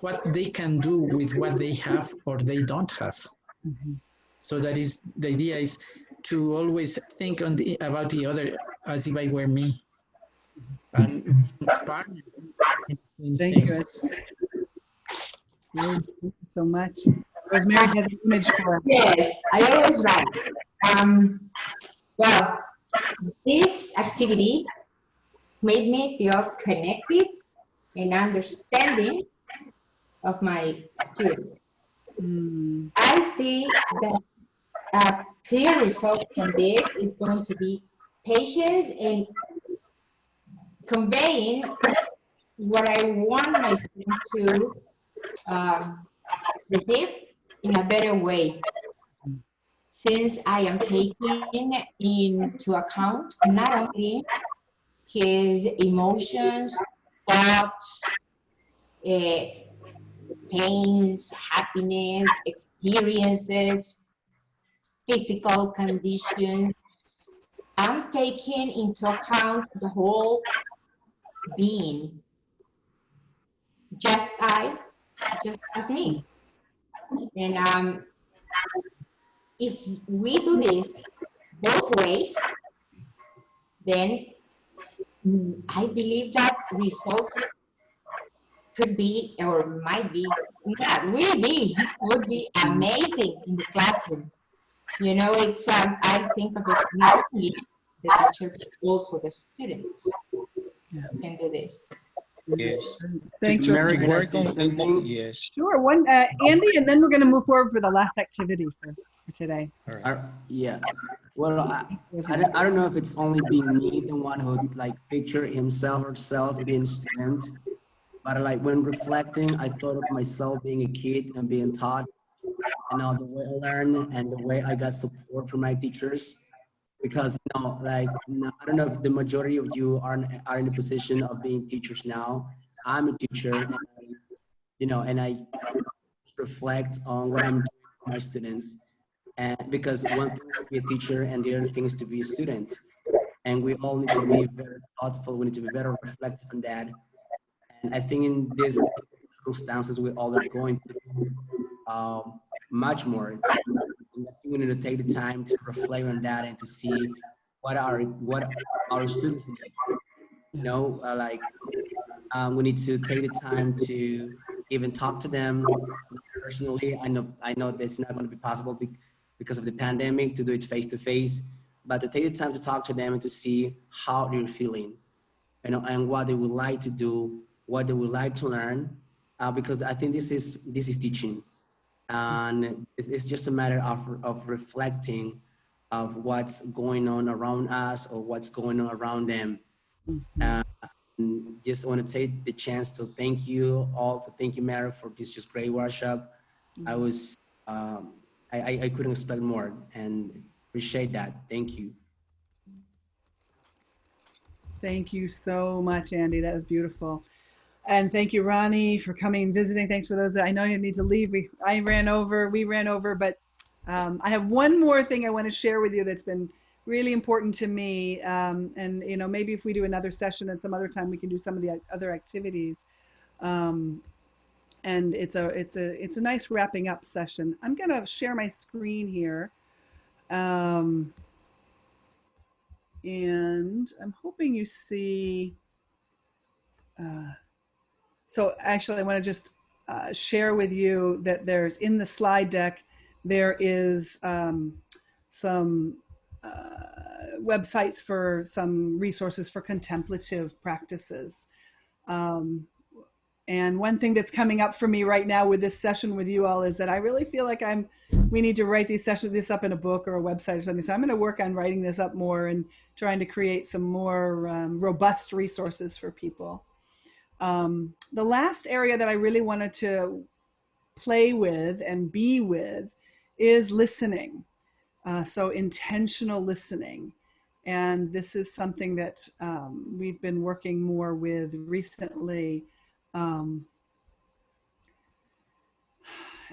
What they can do with what they have or they don't have. So that is, the idea is to always think about the other as if I were me. And partner. Thank you. Thank you so much. Rosemary has an image for. Yes, I always write. Well, this activity made me feel connected and understanding of my students. I see that a clear result from this is going to be patience in conveying what I want my students to receive in a better way, since I am taking into account not only his emotions, thoughts, pains, happiness, experiences, physical condition. I'm taking into account the whole being, just as me. And if we do this both ways, then I believe that results could be, or might be, not will be, would be amazing in the classroom. You know, it's I think of it not only the teacher, but also the students can do this. Yes. Thanks, Mary, can I Work say on something? yes. Sure. One, Andy, and then we're going to move forward for the last activity for today. Yeah. Well, I don't know if it's only being me, the one who like picture himself or herself being student, but like when reflecting, I thought of myself being a kid and being taught, and now the way I learn and the way I got support from my teachers. Because like I don't know if the majority of you are in a position of being teachers now. I'm a teacher, and I reflect on what I'm doing for my students. And because one thing is to be a teacher and the other thing is to be a student. And we all need to be very thoughtful. We need to be very reflective on that. And I think in these circumstances, we all are going through much more. And I think we need to take the time to reflect on that and to see what our students need. You know, we need to take the time to even talk to them personally. I know that's not going to be possible because of the pandemic to do it face to face, but to take the time to talk to them and to see how they're feeling, you know, and what they would like to do, what they would like to learn, because I think this is teaching, and it's just a matter of reflecting of what's going on around us or what's going on around them. And just want to take the chance to thank you all, to thank you, Mary, for this just great workshop. I was, I couldn't expect more and appreciate that. Thank you. Thank you so much, Andy. That was beautiful. And thank you, Ronnie, for coming and visiting. Thanks for those that I know you need to leave. We ran over, but I have one more thing I want to share with you that's been really important to me. And you know, maybe if we do another session at some other time, we can do some of the other activities. And it's a nice wrapping up session. I'm gonna share my screen here. And I'm hoping you see. So actually, I want to just share with you that there's in the slide deck, there is some websites for some resources for contemplative practices. And one thing that's coming up for me right now with this session with you all is that I really feel like we need to write this up in a book or a website or something. So I'm going to work on writing this up more and trying to create some more robust resources for people. The last area that I really wanted to play with and be with is listening. So intentional listening. And this is something that we've been working more with recently. And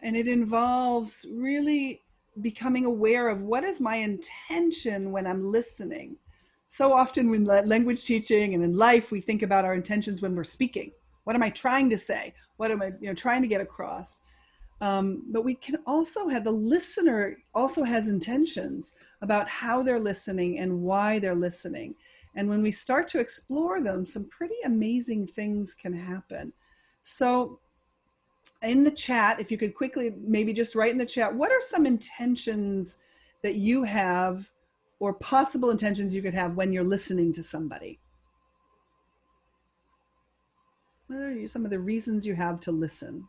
it involves really becoming aware of what is my intention when I'm listening. So often when language teaching and in life, we think about our intentions when we're speaking. What am I trying to say? What am I trying to get across? But we can also have the listener also has intentions about how they're listening and why they're listening. And when we start to explore them, some pretty amazing things can happen. So in the chat, if you could quickly maybe just write in the chat, what are some intentions that you have or possible intentions you could have when you're listening to somebody? What are some of the reasons you have to listen?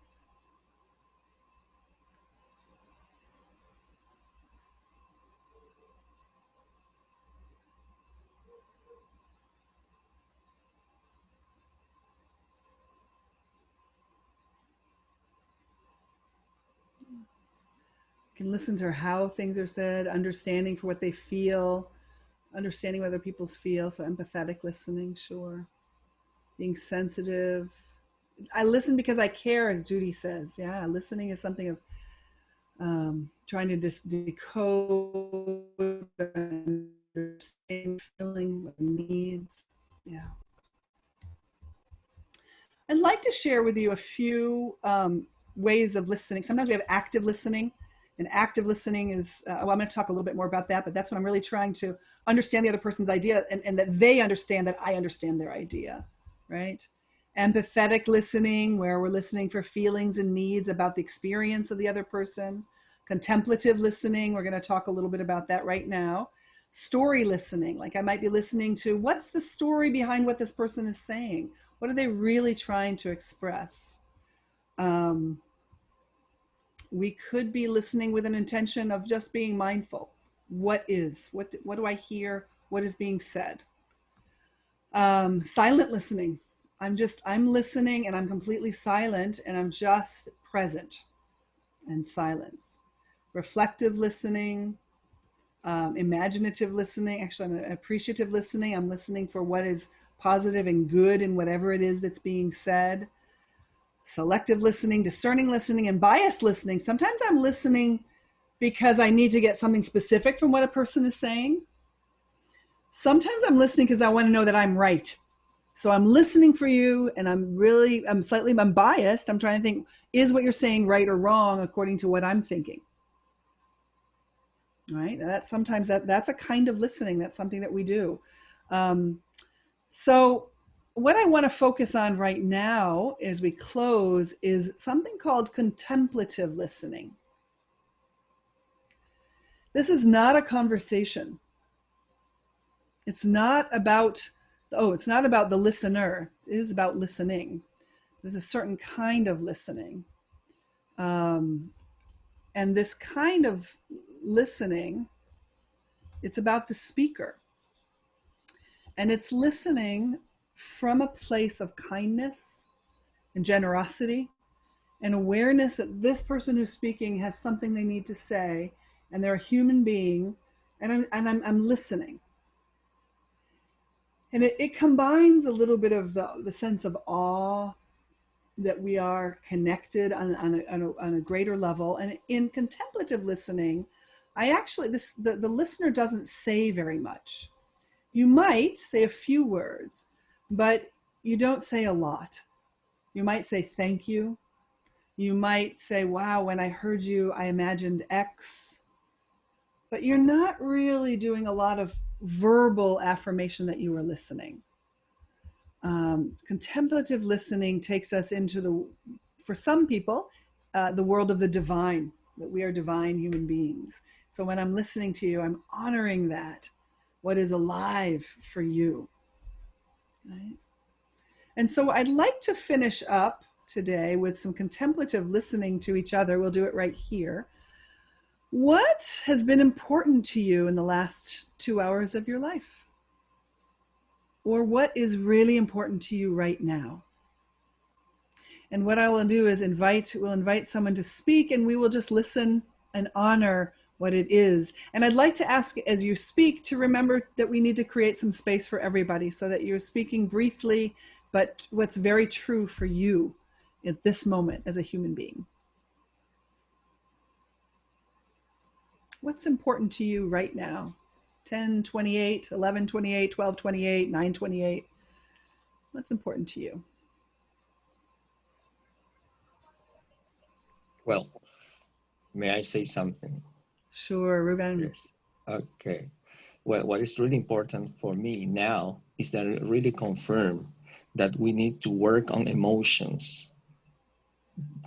You can listen to how things are said, understanding for what they feel, understanding what other people feel. So empathetic listening, sure. Being sensitive. I listen because I care, as Judy says. Yeah, listening is something of trying to just decode, understand, feeling, what needs. Yeah. I'd like to share with you a few ways of listening. Sometimes we have active listening, and active listening is, well, I'm going to talk a little bit more about that, but that's when I'm really trying to understand the other person's idea and that they understand that I understand their idea, right? Empathetic listening, where we're listening for feelings and needs about the experience of the other person. Contemplative listening, we're going to talk a little bit about that right now. Story listening, like I might be listening to what's the story behind what this person is saying? What are they really trying to express? We could be listening with an intention of just being mindful. What do I hear? What is being said? Silent listening. I'm listening and I'm completely silent and I'm just present and silence. Reflective listening, imaginative listening. Actually, I'm appreciative listening. I'm listening for what is positive and good in whatever it is that's being said. Selective listening, discerning listening, and biased listening. Sometimes I'm listening because I need to get something specific from what a person is saying. Sometimes I'm listening because I want to know that I'm right. So I'm listening for you, and I'm biased. I'm trying to think, is what you're saying right or wrong according to what I'm thinking? Right? That's sometimes that's a kind of listening. That's something that we do. So what I want to focus on right now as we close is something called contemplative listening. This is not a conversation. It's not about the listener. It is about listening. There's a certain kind of listening. And this kind of listening, it's about the speaker. And it's listening from a place of kindness and generosity and awareness that this person who's speaking has something they need to say, and they're a human being, and I'm listening. And it combines a little bit of the sense of awe that we are connected on a greater level. And in contemplative listening, the listener doesn't say very much. You might say a few words, but you don't say a lot. You might say thank you. You might say, wow, when I heard you, I imagined X. But you're not really doing a lot of verbal affirmation that you were listening. Contemplative listening takes us into for some people, the world of the divine, that we are divine human beings. So when I'm listening to you, I'm honoring that, what is alive for you. Right? And so I'd like to finish up today with some contemplative listening to each other. We'll do it right here. What has been important to you in the last 2 hours of your life? Or what is really important to you right now? And what I will do is we'll invite someone to speak, and we will just listen and honor what it is. And I'd like to ask, as you speak, to remember that we need to create some space for everybody, so that you're speaking briefly, but what's very true for you at this moment as a human being. What's important to you right now? 10:28, 11:28, 12:28, 9:28. What's important to you? Well, may I say something? Sure, Ruben. Yes. Okay. Well, what is really important for me now is that it really confirm that we need to work on emotions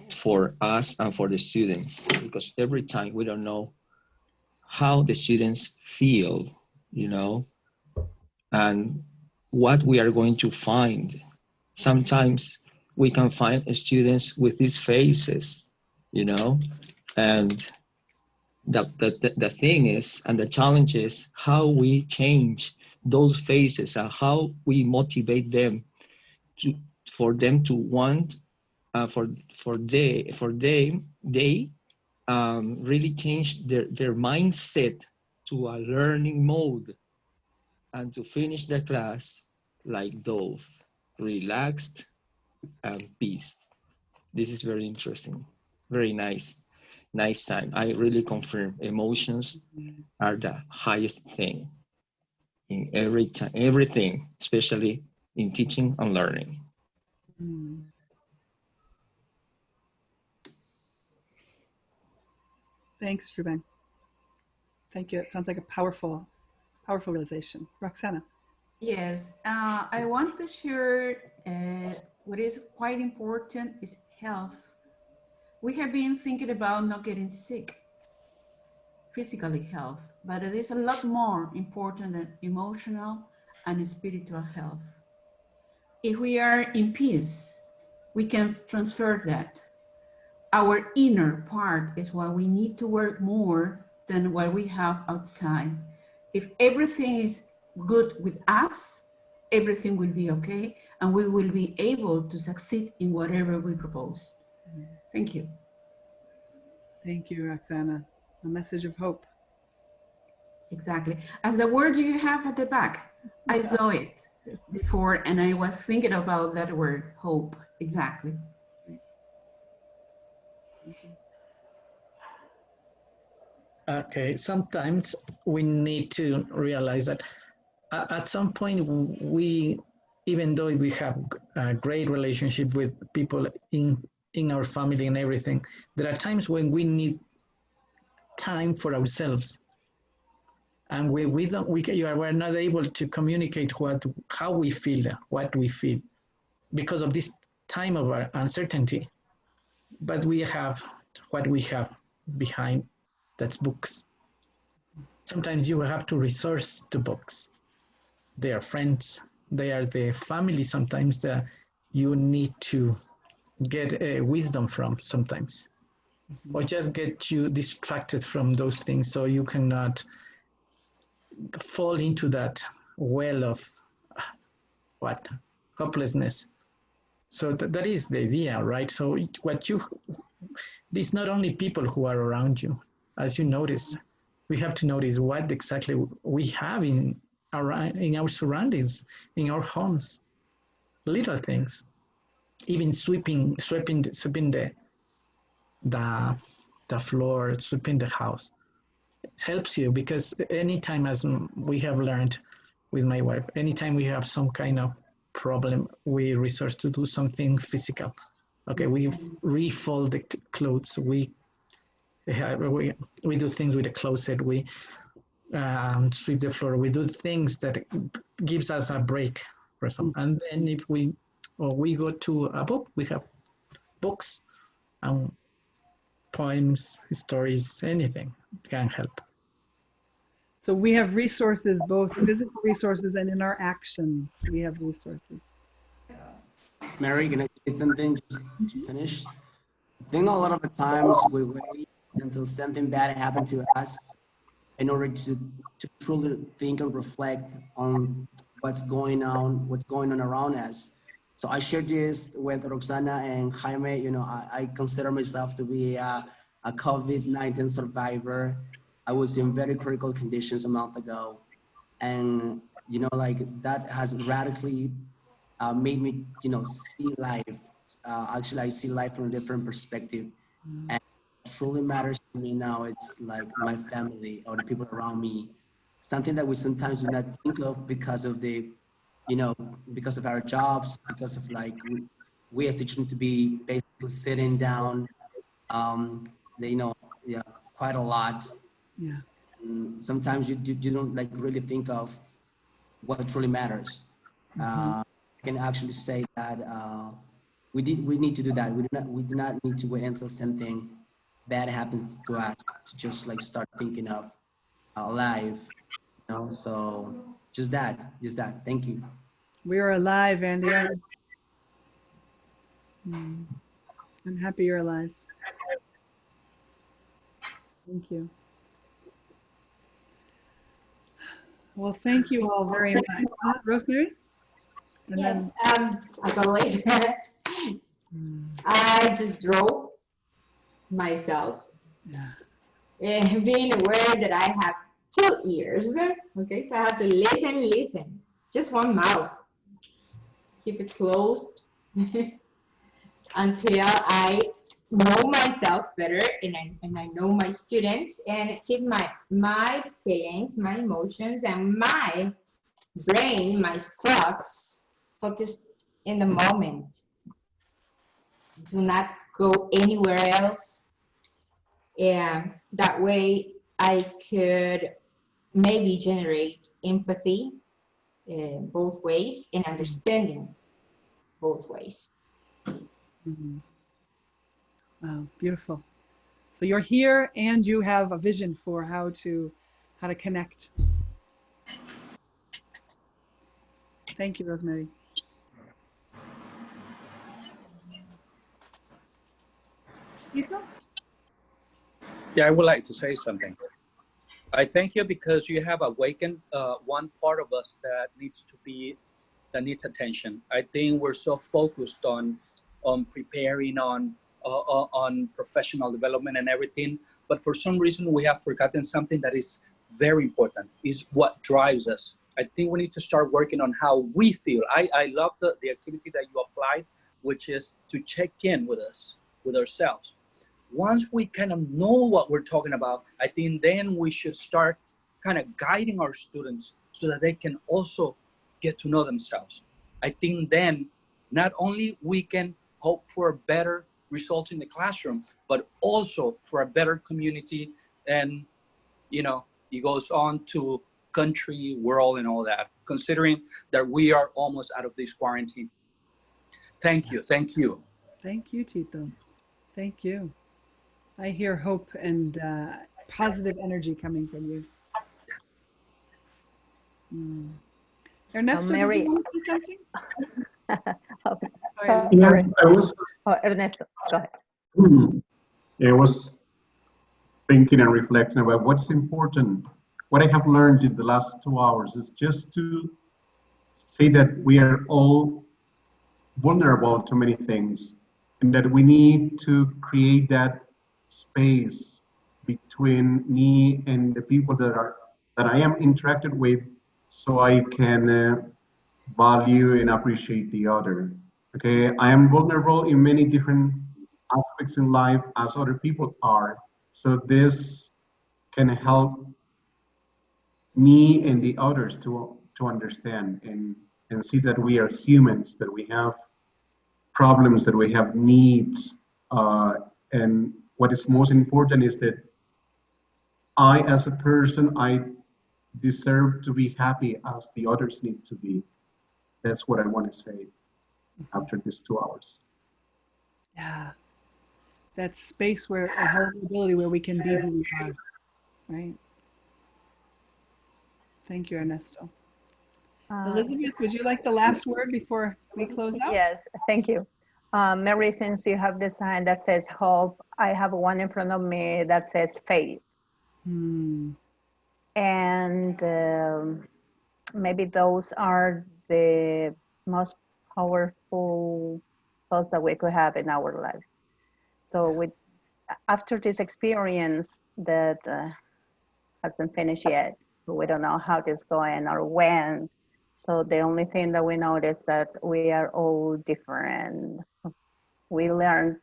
for us and for the students, because every time we don't know how the students feel, and what we are going to find. Sometimes we can find students with these faces, and the thing is, and the challenge is how we change those faces and how we motivate them for them to want, they really change their mindset to a learning mode, and to finish the class like those, relaxed and peace. This is very interesting, very nice time. I really confirm emotions are the highest thing in everything, especially in teaching and learning. Thanks, Ruben. Thank you. It sounds like a powerful realization. Roxana. Yes, I want to share what is quite important is health. We have been thinking about not getting sick, physically health, but it is a lot more important than emotional and spiritual health. If we are in peace, we can transfer that. Our inner part is what we need to work more than what we have outside. If everything is good with us, everything will be okay, and we will be able to succeed in whatever we propose. Thank you. Thank you, Roxana. A message of hope. Exactly. As the word you have at the back, I saw it before, and I was thinking about that word, hope. Exactly. Okay, sometimes we need to realize that at some point we even though we have a great relationship with people in our family and everything, there are times when we need time for ourselves, and we're not able to communicate how we feel, what we feel, because of this time of our uncertainty. But we have what we have behind, that's books. Sometimes you have to resource to books. They are friends, they are the family sometimes that you need to get wisdom from sometimes, or just get you distracted from those things so you cannot fall into that well of what hopelessness. So that is the idea, right? So it's not only people who are around you. As you notice, we have to notice what exactly we have in our surroundings, in our homes, little things, even sweeping the floor, sweeping the house. It helps you, because anytime, as we have learned with my wife, anytime we have some kind of problem, we resort to do something physical. Okay, we refold the clothes, we do things with the closet, we sweep the floor, we do things that gives us a break for some. And then if we go to a book, we have books and poems, stories, anything can help. So we have resources, both physical resources and in our actions, we have resources. Mary, can I say something just to finish? I think a lot of the times we wait until something bad happened to us in order to truly think and reflect on what's going on around us. So I shared this with Roxana and Jaime. You know, I consider myself to be a COVID-19 survivor. I was in very critical conditions a month ago. And, you know, like that has radically made me, you know, see life. Actually, I see life from a different perspective. And what truly matters to me now is like my family or the people around me. Something that we sometimes do not think of because of the, you know, because of our jobs, because of like we as teachers need to be basically sitting down, you know, yeah, quite a lot. Yeah. And sometimes you don't like really think of what truly matters. I can actually say that we need to do that. We do not need to wait until something bad happens to us to just like start thinking of our life. You know, so just that. Thank you. We are alive, Andy. I'm happy you're alive. Thank you. Well, thank you all very much. Rosemary? And yes, as always, I just drove myself, being aware that I have 2 ears. Okay, so I have to listen, just one mouth. Keep it closed until I know myself better and I know my students, and keep my feelings, my emotions, and my brain, my thoughts focused in the moment. Do not go anywhere else. And that way I could maybe generate empathy both ways and understanding both ways. Wow, beautiful. So you're here and you have a vision for how to connect. Thank you, Rosemary. Yeah, I would like to say something. I thank you because you have awakened one part of us that needs attention. I think we're so focused on preparing, on professional development and everything, but for some reason we have forgotten something that is very important, is what drives us. I think we need to start working on how we feel. I love the activity that you applied, which is to check in with us, with ourselves. Once we kind of know what we're talking about, I think then we should start kind of guiding our students so that they can also get to know themselves. I think then not only we can hope for a better result in the classroom, but also for a better community. And, you know, it goes on to country, world, and all that, considering that we are almost out of this quarantine. Thank you. Thank you. Thank you, Tito. Thank you. I hear hope and positive energy coming from you. Ernesto, did Mary. you want to say something? Sorry. Yes, I was. Oh, Ernesto, go ahead. I was thinking and reflecting about what's important. What I have learned in the last 2 hours is just to say that we are all vulnerable to many things, and that we need to create that space between me and the people that I am interacted with, so I can value and appreciate the other. Okay, I am vulnerable in many different aspects in life as other people are. So this can help me and the others to understand and see that we are humans, that we have problems, that we have needs. And what is most important is that I, as a person, I deserve to be happy as the others need to be. That's what I want to say after these 2 hours. Yeah. That space where a vulnerability where we can be who we are. Right. Thank you, Ernesto. Elizabeth, would you like the last word before we close out? Yes, thank you. Mary, since you have the sign that says hope, I have one in front of me that says faith. And maybe those are the most powerful thoughts that we could have in our lives. So after this experience that hasn't finished yet, we don't know how this is going or when. So the only thing that we know is that we are all different. We learn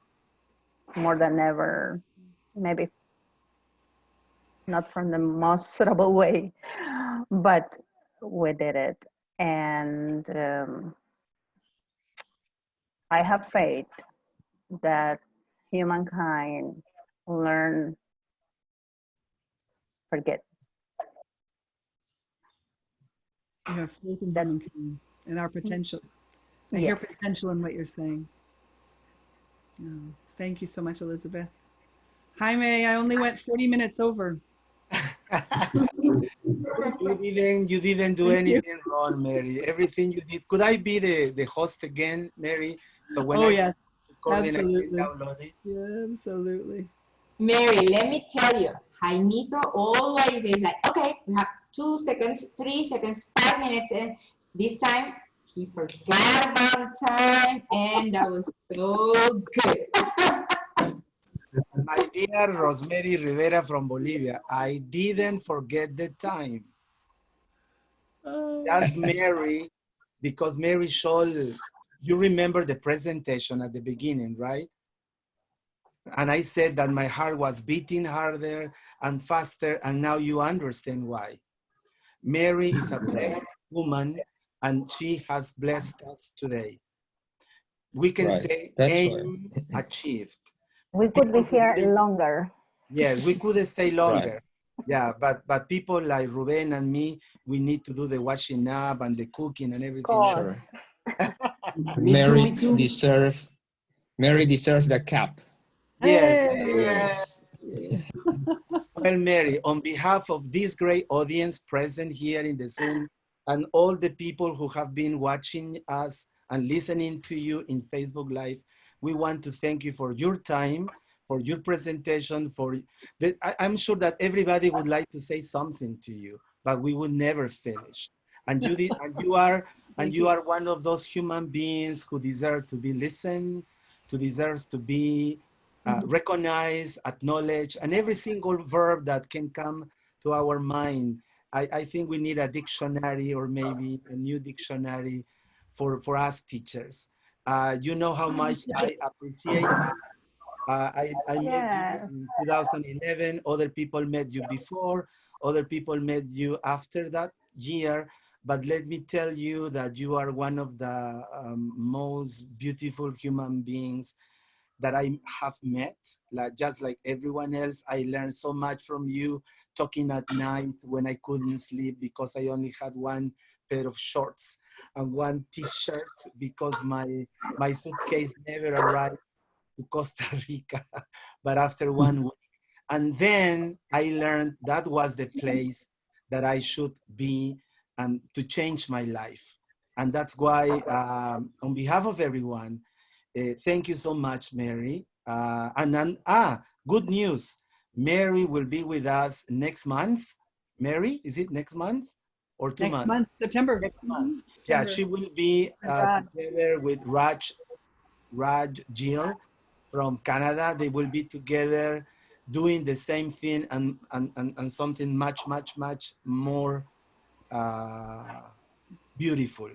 more than ever, maybe not from the most suitable way, but we did it. And I have faith that humankind learn, forget. You have faith in humankind and our potential. I hear potential in what you're saying. Oh, thank you so much, Elizabeth. Jaime, I only went 40 minutes over. You didn't do anything wrong, Mary. Everything you did. Could I be the host again, Mary? So when yes, absolutely. I can download it. Yeah, absolutely. Mary, let me tell you, Jaimito always is like, okay, we have 2 seconds, 3 seconds, 5 minutes, and this time he forgot about time, and that was so good. My dear Rosemary Rivera from Bolivia, I didn't forget the time. That's Mary, because Mary Scholl, you remember the presentation at the beginning, right? And I said that my heart was beating harder and faster, and now you understand why. Mary is a blessed woman, and she has blessed us today. We can say aim achieved. We could be here longer. Yes, we could stay longer. Yeah, but people like Ruben and me, we need to do the washing up and the cooking and everything. Sure. Mary deserves the cap. Yes. Well, Mary, on behalf of this great audience present here in the Zoom and all the people who have been watching us and listening to you in Facebook Live, we want to thank you for your time, for your presentation, I'm sure that everybody would like to say something to you, but we would never finish. And you did, and you are one of those human beings who deserve to be listened, who deserves to be recognized, acknowledged, and every single verb that can come to our mind. I think we need a dictionary or maybe a new dictionary for us teachers. You know how much I appreciate you. I met you in 2011. Other people met you before. Other people met you after that year. but let me tell you that you are one of the most beautiful human beings that I have met. Like, just like everyone else, I learned so much from you, talking at night when I couldn't sleep because I only had one pair of shorts and one t-shirt because my suitcase never arrived to Costa Rica, but after 1 week. And then I learned that was the place that I should be to change my life. And that's why, on behalf of everyone, thank you so much, Mary. Good news. Mary will be with us next month. Mary, is it next month or 2 Next months? month, September. Next month. Mhm, Yeah, September. she will be God. together with Raj Jill from Canada. They will be together doing the same thing and something much, much, much more beautiful.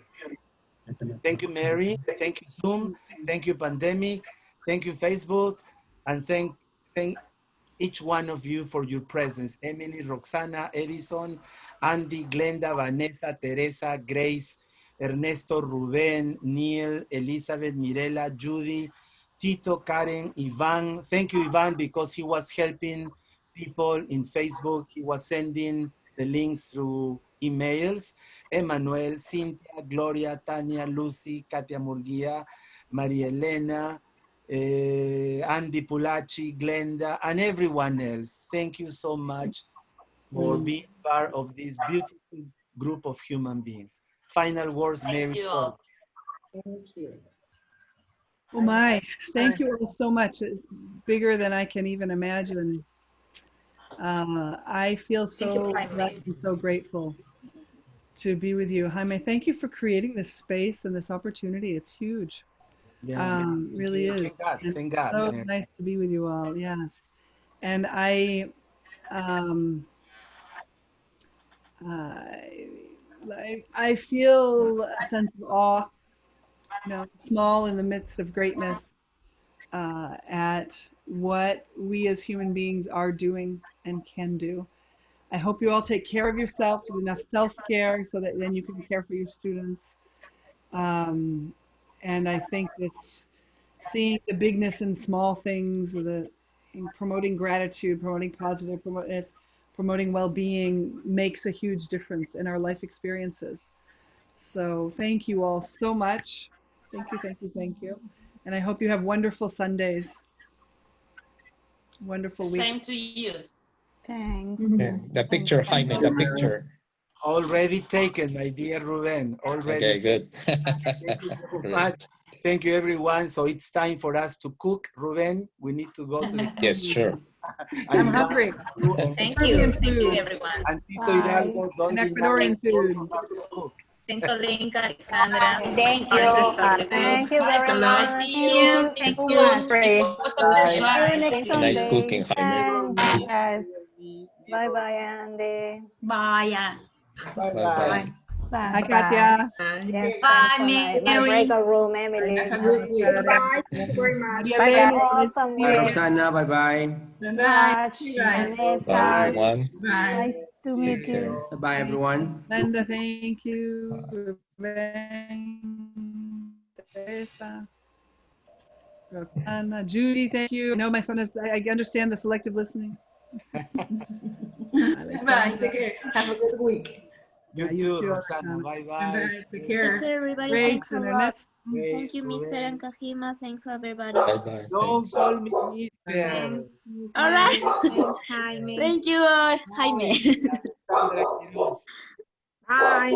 Thank you, Mary. Thank you, Zoom. Thank you, Pandemic. Thank you, Facebook. And thank each one of you for your presence. Emily, Roxana, Edison, Andy, Glenda, Vanessa, Teresa, Grace, Ernesto, Rubén, Neil, Elizabeth, Mirela, Judy, Tito, Karen, Ivan. Thank you, Ivan, because he was helping people in Facebook. He was sending the links through emails. Emmanuel, Cynthia, Gloria, Tania, Lucy, Katia Murguia, Maria Elena, Andy Pulachi, Glenda, and everyone else. Thank you so much for being part of this beautiful group of human beings. Final words, Mary. Thank you all. Thank you. Oh my, thank you all so much. It's bigger than I can even imagine. I feel so blessed and so grateful to be with you. Jaime, thank you for creating this space and this opportunity. It's huge. Yeah, Really is. Thank God. So Mary. nice to be with you all. Yes. And I feel a sense of awe, small in the midst of greatness, at what we as human beings are doing and can do. I hope you all take care of yourself, do enough self-care so that then you can care for your students. And I think it's seeing the bigness in small things, in promoting gratitude, promoting positive, promoting well-being makes a huge difference in our life experiences. So thank you all so much. Thank you, thank you, thank you. And I hope you have wonderful Sundays. Wonderful week. Same to you. Thanks. Yeah, the picture, Jaime, the picture. Already taken, my dear Ruben. Already. Okay, good. Thank you so much. Thank you, everyone. So it's time for us to cook, Ruben. We need to go to the Yes, sure. I'm hungry. Thank you. Peruvian Thank you, food. everyone. And Tito Hidalgo, don't And deny Ecuadorian you food. also have to cook. Thanks, Olinka, Alexandra. Thank Thank you. Thank you Bye, very guys. much. See you. See you So soon. much. It was a Bye. See you pleasure. next Nice Sunday. cooking, Jaime. Thanks. Yes. Bye bye, Andy. Bye. Bye-bye. Bye. Hi, Katia. Yes, Bye, thanks for my Mary. breakout room, Emily. Have a good week. Bye. Thank you very much. Maria Bye, Elena, guys. nice to Awesome see Bye, you. week. Roxana. Bye-bye. Bye-bye. Raj, You guys. Bye, Vanessa. everyone. Bye. Nice to meet Take care. you. Bye-bye, everyone. Linda, thank you. Teresa, Roxana, Judy, thank you. I know my son is, I understand the selective listening. Bye. Take care. Have a good week. You You too, too, Roxana. Alexandra. Bye-bye. Bye. Take Take care. care, everybody. Grace Thanks a and lot. Ernest. Thank you, Mr. and Kajima. Thanks, everybody. Bye-bye. Don't Thanks. call me mister. Thanks. All right. Thanks, Jaime. Thank you, Jaime. Alexandra Quiroz. Bye.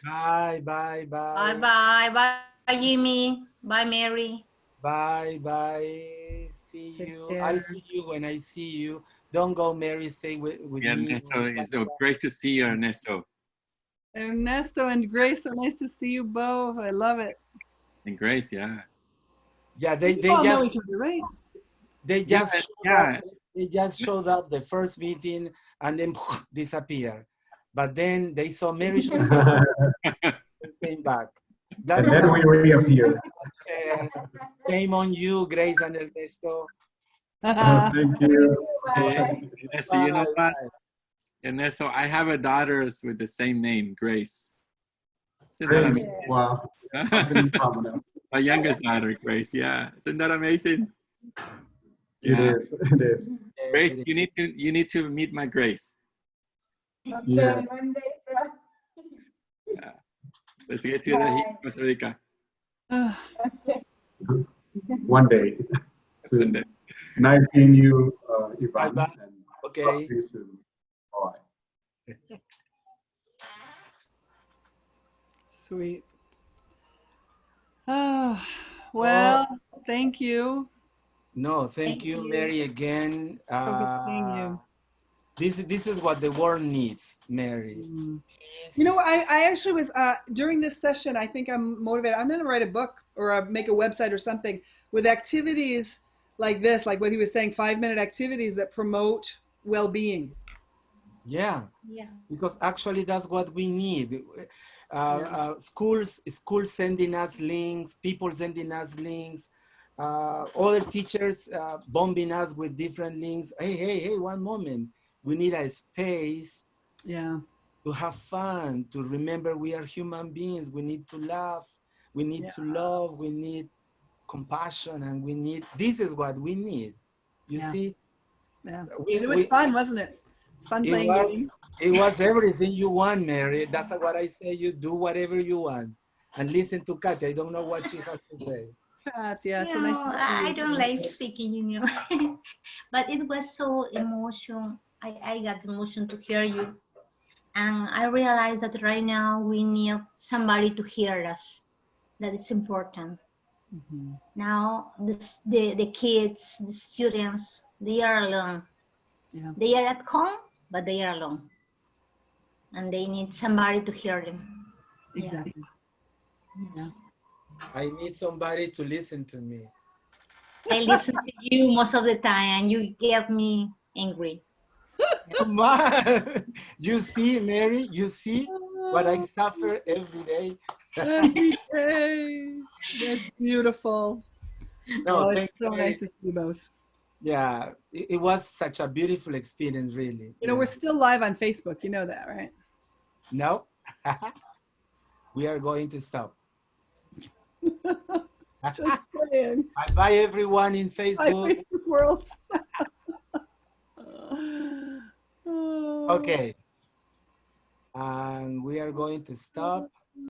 Bye, bye, Bye. bye. Bye, Jimmy. Bye, Mary. Bye, bye. See Take you. care. I'll see you when I see you. Don't go, Mary. Stay with Yeah, me. Ernesto, it's so great to see you, Ernesto. Ernesto and Grace, so nice to see you both. I love it. And Grace, yeah. Yeah, You all know each other, right? they Yeah, just showed yeah. up. They just showed up the first meeting and then disappeared. But then they saw Mary and came back. That's And then we reappear. Shame on you, Grace and Ernesto. Thank you. Ernesto, you know what? Ernesto, I have a daughter with the same name, Grace. Isn't that Grace, amazing? wow. Something in common, huh? My youngest daughter, Grace. Yeah, isn't that amazing? It Yeah. is. It is. Grace, you need to meet my Grace. Yeah. Yeah. Let's get to the heat, Costa Rica. One day. One day. Nice seeing you, Ivan. Bye-bye. And Okay. talk to you soon. Bye. Sweet. Oh, well, thank you. No, thank you, Mary, again. So good seeing you. This is what the world needs, Mary. You know, I actually was, during this session, I think I'm motivated. I'm going to write a book or make a website or something with activities like this, like what he was saying, 5-minute activities that promote well-being. Yeah, because actually that's what we need. Schools sending us links, people sending us links, other teachers bombing us with different links. Hey, one moment. We need a space to have fun, to remember we are human beings. We need to laugh, we need to love, we need compassion, and we need, this is what we need. You see? Yeah. It was fun, wasn't it? It's fun playing games. It was everything you want, Mary. That's what I say. You do whatever you want. And listen to Katya. I don't know what she has to say. Katya, You know, I don't like speaking, you know, but it was so emotional. I got emotion to hear you. And I realized that right now we need somebody to hear us. That it's important. Now, the kids, the students, they are alone. They are at home, but they are alone. And they need somebody to hear them. Exactly. Yes. I need somebody to listen to me. I listen to you most of the time and you get me angry. Come on. You see, Mary, you see what I suffer every day. Every day. That's beautiful. No, It's thank so you, nice to see you both. Yeah, it was such a beautiful experience, really. You know, we're still live on Facebook. You know that, right? No, we are going to stop. Just saying. Bye, everyone in Facebook. Bye, Facebook world. Okay. And we are going to stop.